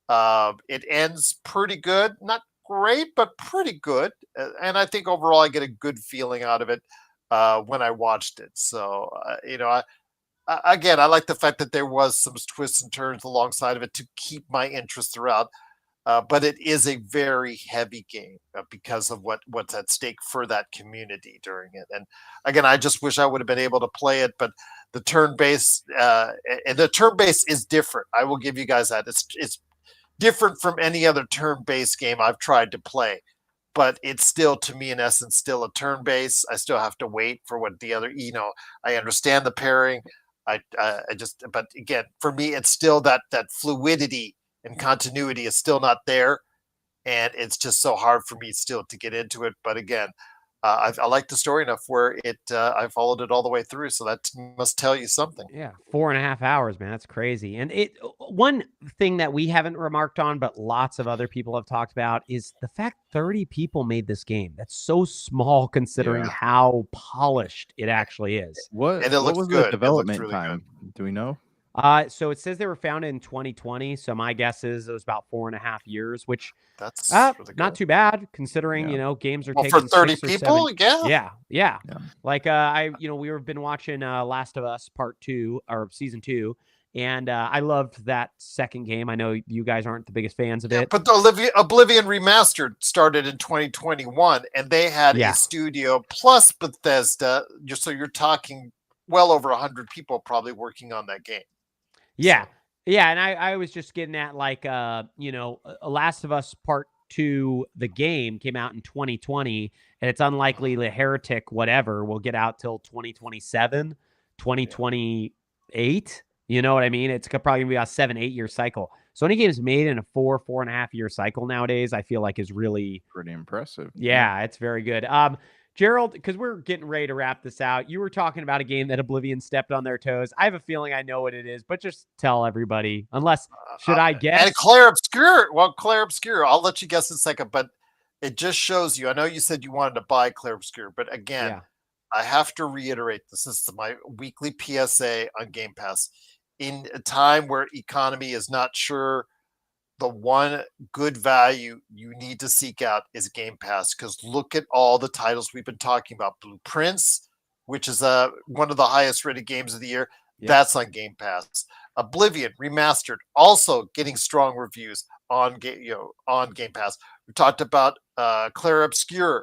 B: It ends pretty good, not great, but pretty good. And I think overall I get a good feeling out of it when I watched it. So, I like the fact that there was some twists and turns alongside of it to keep my interest throughout. But it is a very heavy game because of what's at stake for that community during it. And again, I just wish I would have been able to play it, but the turn-based is different. I will give you guys that. It's different from any other turn-based game I've tried to play. but it's still, to me, in essence, still a turn base. I still have to wait for what the other, I understand the pairing. But again, for me, it's still that fluidity and continuity is still not there. And it's just so hard for me still to get into it. But again, I like the story enough where I followed it all the way through. So that must tell you something.
A: Yeah, 4.5 hours, man. That's crazy. And one thing that we haven't remarked on, but lots of other people have talked about, is the fact 30 people made this game. That's so small considering how polished it actually is.
C: What was
B: good.
C: the development time? Do we know?
A: So it says they were founded in 2020. So my guess is it was about 4.5 years, which
B: that's really
A: not too bad considering, games are taking
B: for 30
A: 6 or
B: people.
A: 7. Yeah. Like we've been watching Last of Us Part 2 or Season 2. And I loved that second game. I know you guys aren't the biggest fans of it.
B: But the Oblivion Remastered started in 2021, and they had a studio plus Bethesda. So you're talking well over 100 people probably working on that game.
A: Yeah. Yeah. And I was just getting at Last of Us Part 2, the game came out in 2020, and it's unlikely the Heretic whatever will get out till 2027, 2028. You know what I mean? It's probably going to be a 7-8 year cycle. So any games made in a 4.5 year cycle nowadays, I feel like is really
C: pretty impressive.
A: Yeah, it's very good. Gerald, because we're getting ready to wrap this out, you were talking about a game that Oblivion stepped on their toes. I have a feeling I know what it is, but just tell everybody. Unless, should I guess?
B: And Clair Obscur. Well, Clair Obscur. I'll let you guess in a second, but it just shows you. I know you said you wanted to buy Clair Obscur, but again, I have to reiterate this is my weekly PSA on Game Pass. In a time where economy is not sure, the one good value you need to seek out is Game Pass, because look at all the titles we've been talking about. Blueprints, which is one of the highest rated games of the year, that's on Game Pass. Oblivion Remastered, also getting strong reviews on Game Pass. We talked about Clair Obscur,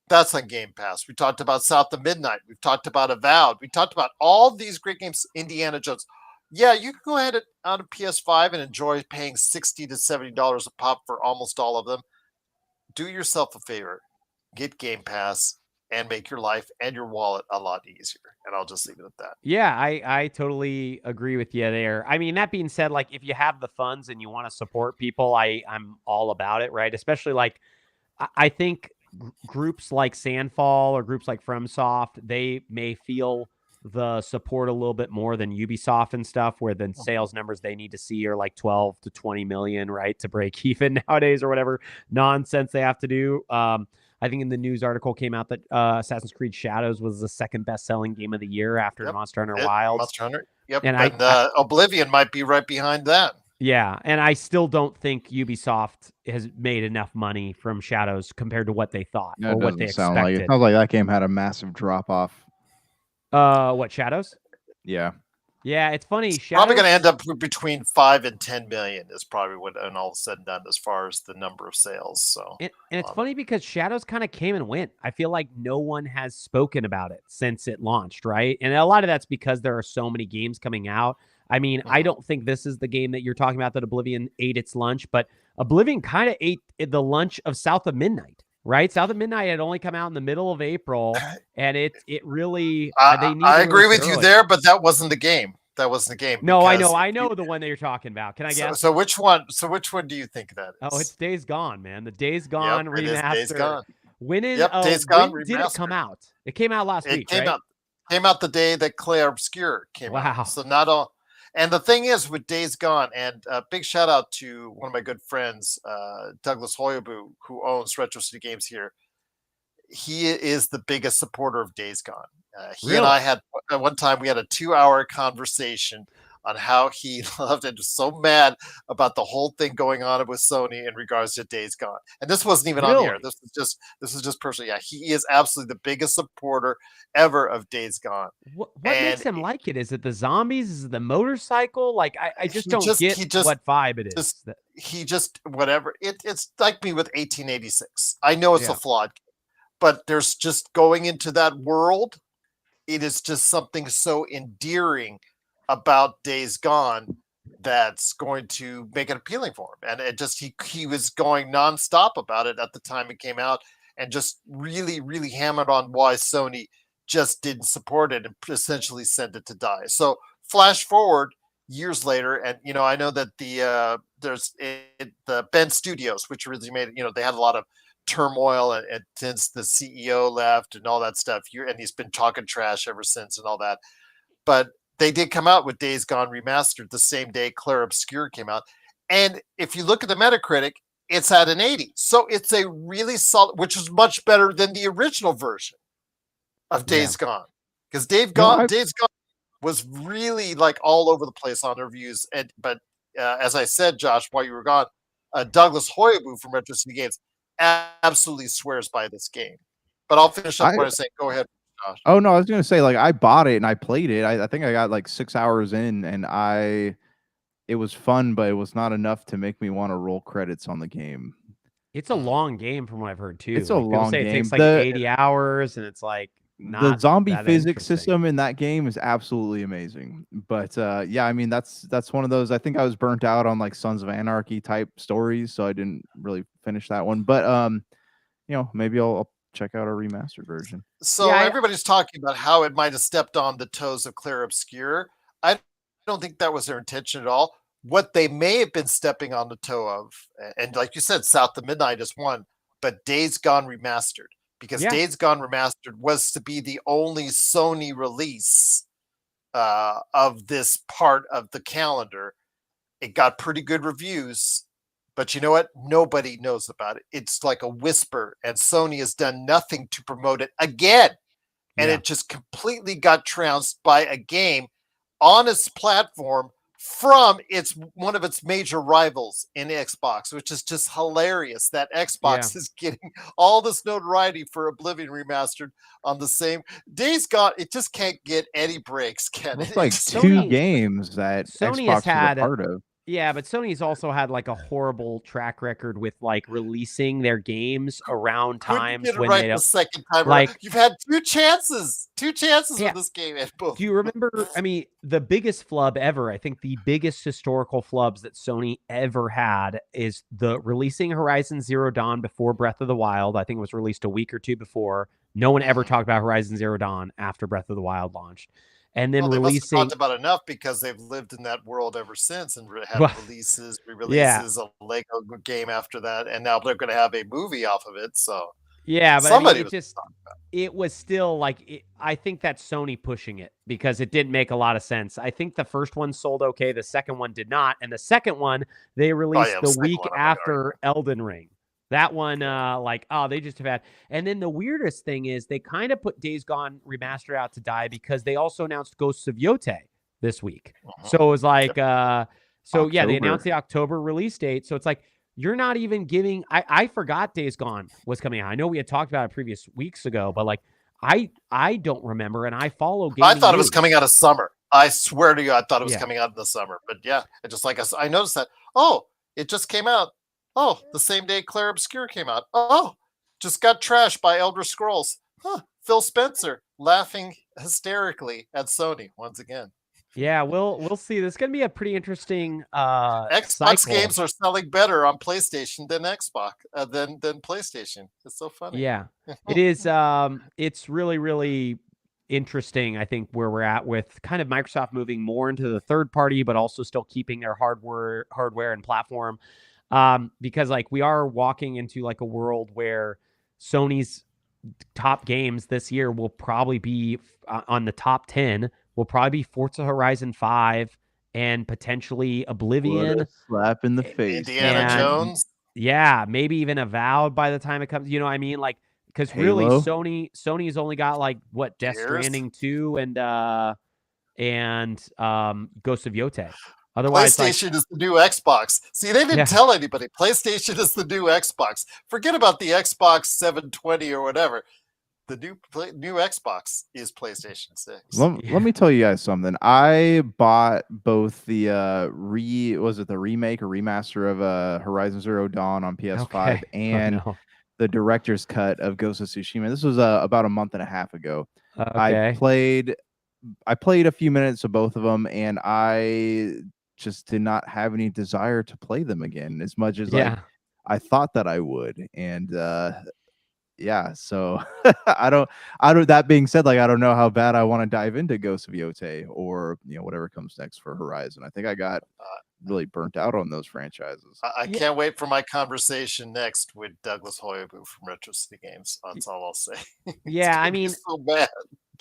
B: that's on Game Pass. We talked about South of Midnight. We've talked about Avowed. We talked about all these great games. Indiana Jones. Yeah, you can go ahead on a PS5 and enjoy paying $60 to $70 a pop for almost all of them. Do yourself a favor. Get Game Pass and make your life and your wallet a lot easier. And I'll just leave it at that.
A: Yeah, I totally agree with you there. I mean, that being said, like if you have the funds and you want to support people, I'm all about it, right? Especially like I think groups like Sandfall or groups like FromSoft, they may feel the support a little bit more than Ubisoft and stuff, where the sales numbers they need to see are like 12 to 20 million, right, to break even nowadays or whatever nonsense they have to do. I think in the news article came out that Assassin's Creed Shadows was the second best-selling game of the year after Monster Hunter Wilds.
B: Monster Hunter, and Oblivion might be right behind that.
A: Yeah, and I still don't think Ubisoft has made enough money from Shadows compared to what they thought or what they expected.
C: Like it sounds like that game had a massive drop-off.
A: What, Shadows?
C: Yeah.
A: Yeah, it's funny. Shadows,
B: probably going to end up between 5 and 10 million is probably what, and all said and done, as far as the number of sales. So,
A: and it's funny because Shadows kind of came and went. I feel like no one has spoken about it since it launched, right? And a lot of that's because there are so many games coming out. I mean, I don't think this is the game that you're talking about that Oblivion ate its lunch, but Oblivion kind of ate the lunch of South of Midnight. Right, South of Midnight had only come out in the middle of April, and it really.
B: I agree with you there, but that wasn't the game. That wasn't the game.
A: No, I know the one that you're talking about. Can I guess?
B: So which one? So which one do you think that is?
A: Oh, it's Days Gone, man. The Days Gone remaster.
B: Days Gone.
A: Days Gone remastered. Did it come out? It came out last week.
B: Came out the day that Clair Obscur came out. Wow. So not all. And the thing is with Days Gone, and big shout out to one of my good friends, Douglas Hoyabu, who owns Retro City Games here. He is the biggest supporter of Days Gone. He and I had at one time, we had a 2-hour conversation on how he loved it. Was so mad about the whole thing going on with Sony in regards to Days Gone. And this wasn't even on the air. This is just personally. Yeah, he is absolutely the biggest supporter ever of Days Gone.
A: What makes him like it? Is it the zombies? Is it the motorcycle? Like I just don't get what vibe it is.
B: He just whatever. It's like me with 1886. I know it's a flawed game, but there's just going into that world. It is just something so endearing about Days Gone that's going to make it appealing for him. And it just he was going nonstop about it at the time it came out, and just really, really hammered on why Sony just didn't support it and essentially sent it to die. So flash forward years later, and I know that the Bend Studios, which really made it, they had a lot of turmoil and since the CEO left and all that stuff. And he's been talking trash ever since and all that. But they did come out with Days Gone Remastered the same day Clair Obscur came out. And if you look at the Metacritic, it's at an 80. So it's a really solid, which is much better than the original version of Days Gone. Because Days Gone was really like all over the place on reviews. But as I said, Josh, while you were gone, Douglas Hoyabu from Retro City Games absolutely swears by this game. But I'll finish up what I'm saying. Go ahead, Josh.
C: Oh no, I was gonna say, like, I bought it and I played it. I think I got like 6 hours in, and it was fun, but it was not enough to make me want to roll credits on the game.
A: It's a long game from what I've heard too.
C: It's a long game.
A: It takes like 80 hours, and it's like
C: the zombie physics system in that game is absolutely amazing. But yeah, I mean that's one of those. I think I was burnt out on like Sons of Anarchy type stories, so I didn't really finish that one. But maybe I'll check out a remastered version.
B: So everybody's talking about how it might have stepped on the toes of Clair Obscur. I don't think that was their intention at all. What they may have been stepping on the toe of, and like you said, South of Midnight is one, but Days Gone Remastered. Because Days Gone Remastered was to be the only Sony release of this part of the calendar. It got pretty good reviews, but you know what? Nobody knows about it. It's like a whisper, and Sony has done nothing to promote it again. And it just completely got trounced by a game on its platform from one of its major rivals in Xbox, which is just hilarious that Xbox is getting all this notoriety for Oblivion Remastered on the same Days Gone. It just can't get any breaks, can it?
C: It's like two games that
A: Sony
C: Xbox
A: has had
C: is a part of.
A: Yeah, but Sony's also had like a horrible track record with like releasing their games around times when they don't.
B: The second time, like you've had two chances with this game. And both.
A: Do you remember? I mean, the biggest flub ever. I think the biggest historical flubs that Sony ever had is the releasing Horizon Zero Dawn before Breath of the Wild. I think it was released a week or two before. No one ever talked about Horizon Zero Dawn after Breath of the Wild launched. And then
B: they
A: releasing
B: must have talked about enough because they've lived in that world ever since and had releases, re-releases, a Lego game after that, and now they're going to have a movie off of it. So
A: but somebody it was still like I think that's Sony pushing it because it didn't make a lot of sense. I think the first one sold okay, the second one did not, and the second one they released the week after Elden Ring. That one, they just have had. And then the weirdest thing is they kind of put Days Gone Remastered out to die because they also announced Ghosts of Yote this week. So it was like, they announced the October release date. So it's like, you're not even giving, I forgot Days Gone was coming out. I know we had talked about it previous weeks ago, but like, I don't remember, and I follow gaming
B: I thought
A: news.
B: It was coming out of summer. I swear to you, I thought it was coming out in the summer. But yeah, it just like I noticed that, it just came out. Oh, the same day Clair Obscur came out. Oh, just got trashed by Elder Scrolls. Phil Spencer laughing hysterically at Sony once again.
A: Yeah, we'll see. This is going to be a pretty interesting
B: Xbox games are selling better on PlayStation than Xbox than PlayStation. It's so funny.
A: Yeah, it is. It's really, really interesting. I think where we're at with kind of Microsoft moving more into the third party, but also still keeping their hardware and platform. Because like we are walking into like a world where Sony's top games this year will probably be on the top 10 will probably be Forza Horizon 5 and potentially Oblivion.
C: What a slap in the face.
B: Indiana Jones.
A: Yeah, maybe even Avowed by the time it comes. You know what I mean? Like, because really Sony's only got like what Death Stranding 2 and Ghost of Yote. Otherwise,
B: PlayStation is the new Xbox. See, they didn't tell anybody. PlayStation is the new Xbox. Forget about the Xbox 720 or whatever. The new Xbox is PlayStation 6.
C: Let me tell you guys something. I bought both the the remake or remaster of Horizon Zero Dawn on PS5 and the director's cut of Ghost of Tsushima. This was about a month and a half ago. I played a few minutes of both of them, and I just did not have any desire to play them again as much as like
A: Yeah.
C: I thought that I would. And yeah, so I don't that being said, like I don't know how bad I want to dive into Ghost of Yotei or whatever comes next for Horizon. I think I got really burnt out on those franchises.
B: I can't wait for my conversation next with Douglas Hoyabu from Retro City Games. That's all I'll say.
A: Yeah, I mean,
B: so bad.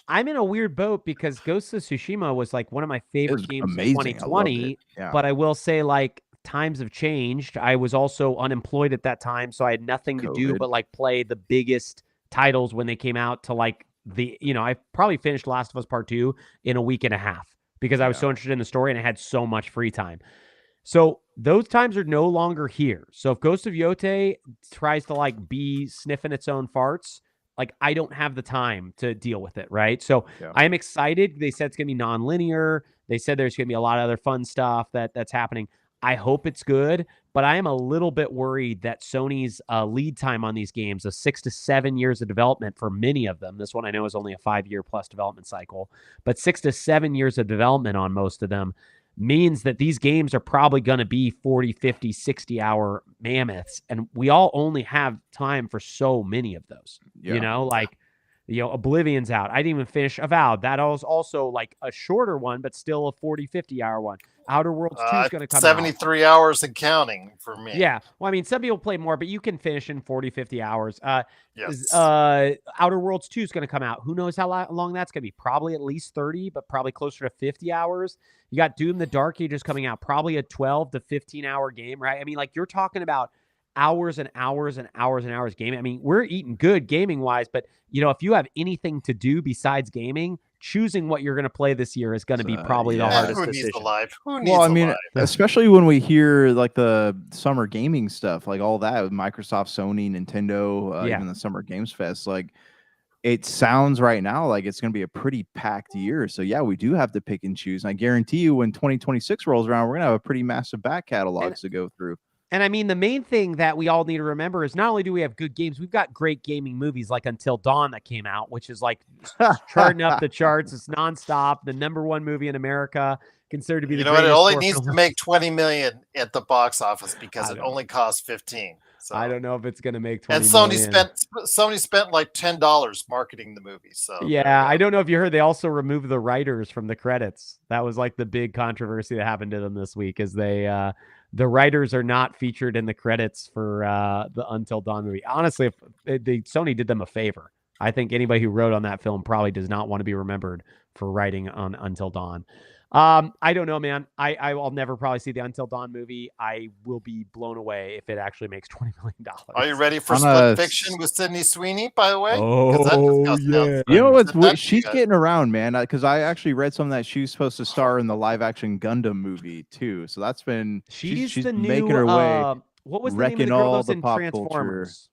A: I'm in a weird boat because Ghost of Tsushima was like one of my favorite games
C: amazing.
A: of 2020.
C: Yeah.
A: But I will say, like, times have changed. I was also unemployed at that time, so I had nothing to do but like play the biggest titles when they came out. To like I probably finished Last of Us Part 2 in a week and a half because I was so interested in the story and I had so much free time. So those times are no longer here. So if Ghost of Yotei tries to like be sniffing its own farts, like I don't have the time to deal with it, right? So I am excited. They said it's going to be non-linear. They said there's going to be a lot of other fun stuff that's happening. I hope it's good, but I am a little bit worried that Sony's lead time on these games of 6 to 7 years of development for many of them. This one I know is only a 5-year plus development cycle, but 6 to 7 years of development on most of them means that these games are probably going to be 40, 50, 60-hour mammoths. And we all only have time for so many of those, Oblivion's out. I didn't even finish Avowed. That was also like a shorter one, but still a 40, 50-hour one. Outer Worlds 2 is going to come
B: 73 hours and counting for me.
A: Yeah. Well, I mean, some people play more, but you can finish in 40, 50 hours.
B: Yes.
A: Outer Worlds 2 is going to come out. Who knows how long that's going to be? Probably at least 30, but probably closer to 50 hours. You got Doom the Dark Ages coming out, probably a 12 to 15-hour game, right? I mean, like you're talking about hours and hours and hours and hours gaming. I mean, we're eating good gaming-wise, but, if you have anything to do besides gaming, choosing what you're going to play this year is going to be probably the hardest
B: Who
A: decision.
B: Needs the life? Who needs the life?
C: Especially when we hear like the summer gaming stuff, like all that with Microsoft, Sony, Nintendo, even the Summer Games Fest, like it sounds right now like it's going to be a pretty packed year. So yeah, we do have to pick and choose. And I guarantee you when 2026 rolls around, we're going to have a pretty massive back catalogs to go through.
A: And I mean, the main thing that we all need to remember is not only do we have good games, we've got great gaming movies like Until Dawn that came out, which is like charting up the charts. It's nonstop. The #1 movie in America, considered to be the greatest.
B: It only needs to make 20 million at the box office because it only costs 15. So
A: I don't know if it's going to make 20
B: and
A: million.
B: Sony spent like $10 marketing the movie. So
A: yeah, I don't know if you heard, they also removed the writers from the credits. That was like the big controversy that happened to them this week, is the writers are not featured in the credits for the Until Dawn movie. Honestly, if Sony did them a favor. I think anybody who wrote on that film probably does not want to be remembered for writing on Until Dawn. I don't know, man. I'll never probably see the Until Dawn movie. I will be blown away if it actually makes $20 million.
B: Are you ready for Split Fiction with Sydney Sweeney, by the way?
A: Oh, yeah.
C: You know what's she's getting around, man, because I actually read something that she's supposed to star in the live-action Gundam movie, too. So that's been... She's
A: the
C: making
A: new,
C: her way,
A: what was the name of the girl that was in Transformers?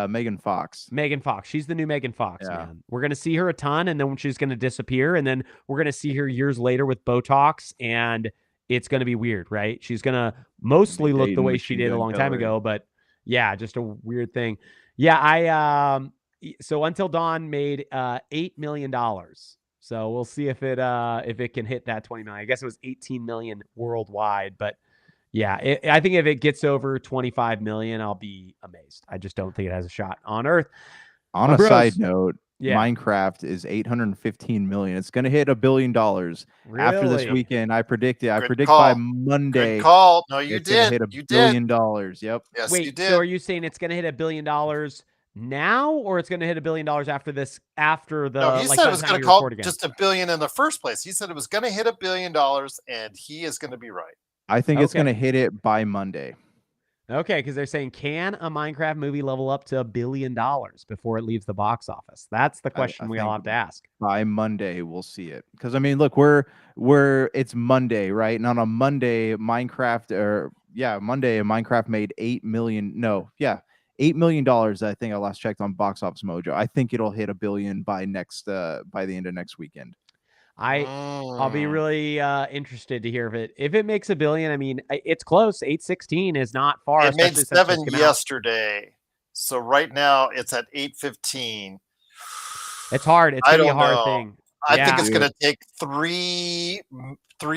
C: Megan Fox.
A: Megan Fox. She's the new Megan Fox, man. We're going to see her a ton, and then she's going to disappear, and then we're going to see her years later with Botox, and it's going to be weird, right? She's going to mostly look the way she did a long time ago, but yeah, just a weird thing. Yeah, so Until Dawn made $8 million. So we'll see if it can hit that 20 million. I guess it was 18 million worldwide, but yeah, I think if it gets over 25 million, I'll be amazed. I just don't think it has a shot on Earth.
C: On a side note, Minecraft is 815 million. It's going to hit $1 billion after this weekend. I predict by Monday.
B: Good call. No, you
C: it's
B: did.
C: Hit $1 billion. Yep.
B: Yes,
A: wait,
B: you did.
A: So are you saying it's going to hit $1 billion now, or it's going to hit $1 billion after this? After the
B: no, he said it was going to call just $1 billion in the first place. He said it was going to hit $1 billion, and he is going to be right.
C: I think it's going to hit it by Monday.
A: Okay, because they're saying, can a Minecraft movie level up to $1 billion before it leaves the box office? That's the question we all have to ask.
C: By Monday, we'll see it. Because I mean, look, it's Monday, right? And on a Monday, Minecraft made $8 million. $8 million. I think I last checked on Box Office Mojo. I think it'll hit $1 billion by the end of next weekend.
A: I'll be really interested to hear if it makes $1 billion. I mean, it's close. 816 is not far.
B: It made 7 yesterday, so right now it's at 815.
A: It's hard. It's gonna be a hard thing.
B: I think it's going to take three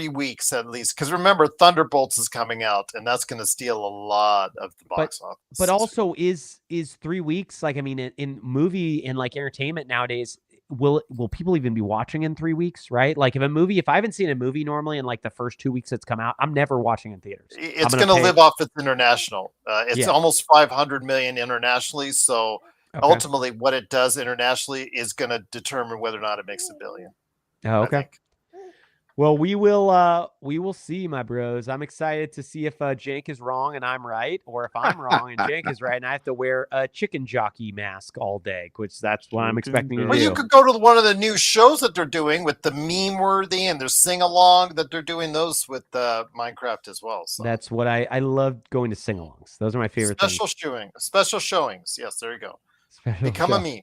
B: weeks at least. Because remember, Thunderbolts is coming out, and that's going to steal a lot of the box office.
A: But also, is 3 weeks like? I mean, in movie and like entertainment nowadays, will people even be watching in 3 weeks? Right? Like, if I haven't seen a movie normally in like the first 2 weeks it's come out, I'm never watching in theaters.
B: It's going to live off its international. It's almost 500 million internationally. So ultimately, what it does internationally is going to determine whether or not it makes $1 billion.
A: Oh, okay. Well, we will see, my bros. I'm excited to see if Jank is wrong and I'm right, or if I'm wrong and Jank is right, and I have to wear a chicken jockey mask all day, which that's what I'm expecting to do.
B: Well, you could go to one of the new shows that they're doing with the meme worthy, and there's sing along that they're doing those with Minecraft as well. So
A: that's what I love going to sing alongs. Those are my favorite
B: special showings. Yes, there you go. Become a meme.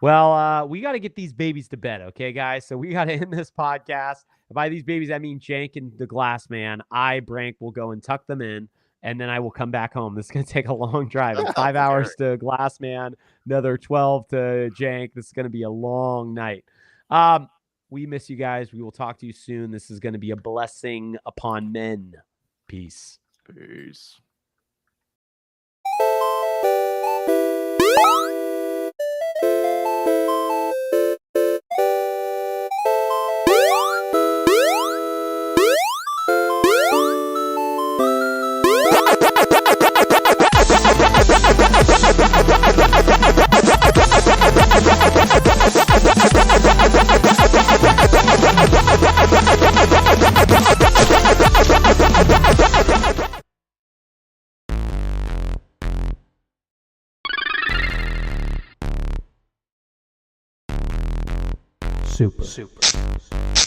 A: Well, we got to get these babies to bed, okay, guys? So we got to end this podcast. By these babies, I mean Jank and the Glass Man. Brank, will go and tuck them in, and then I will come back home. This is going to take a long drive. It's 5 hours to Glass Man, another 12 to Jank. This is going to be a long night. We miss you guys. We will talk to you soon. This is going to be a blessing upon men. Peace.
C: Peace.
A: Super.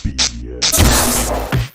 D: BS.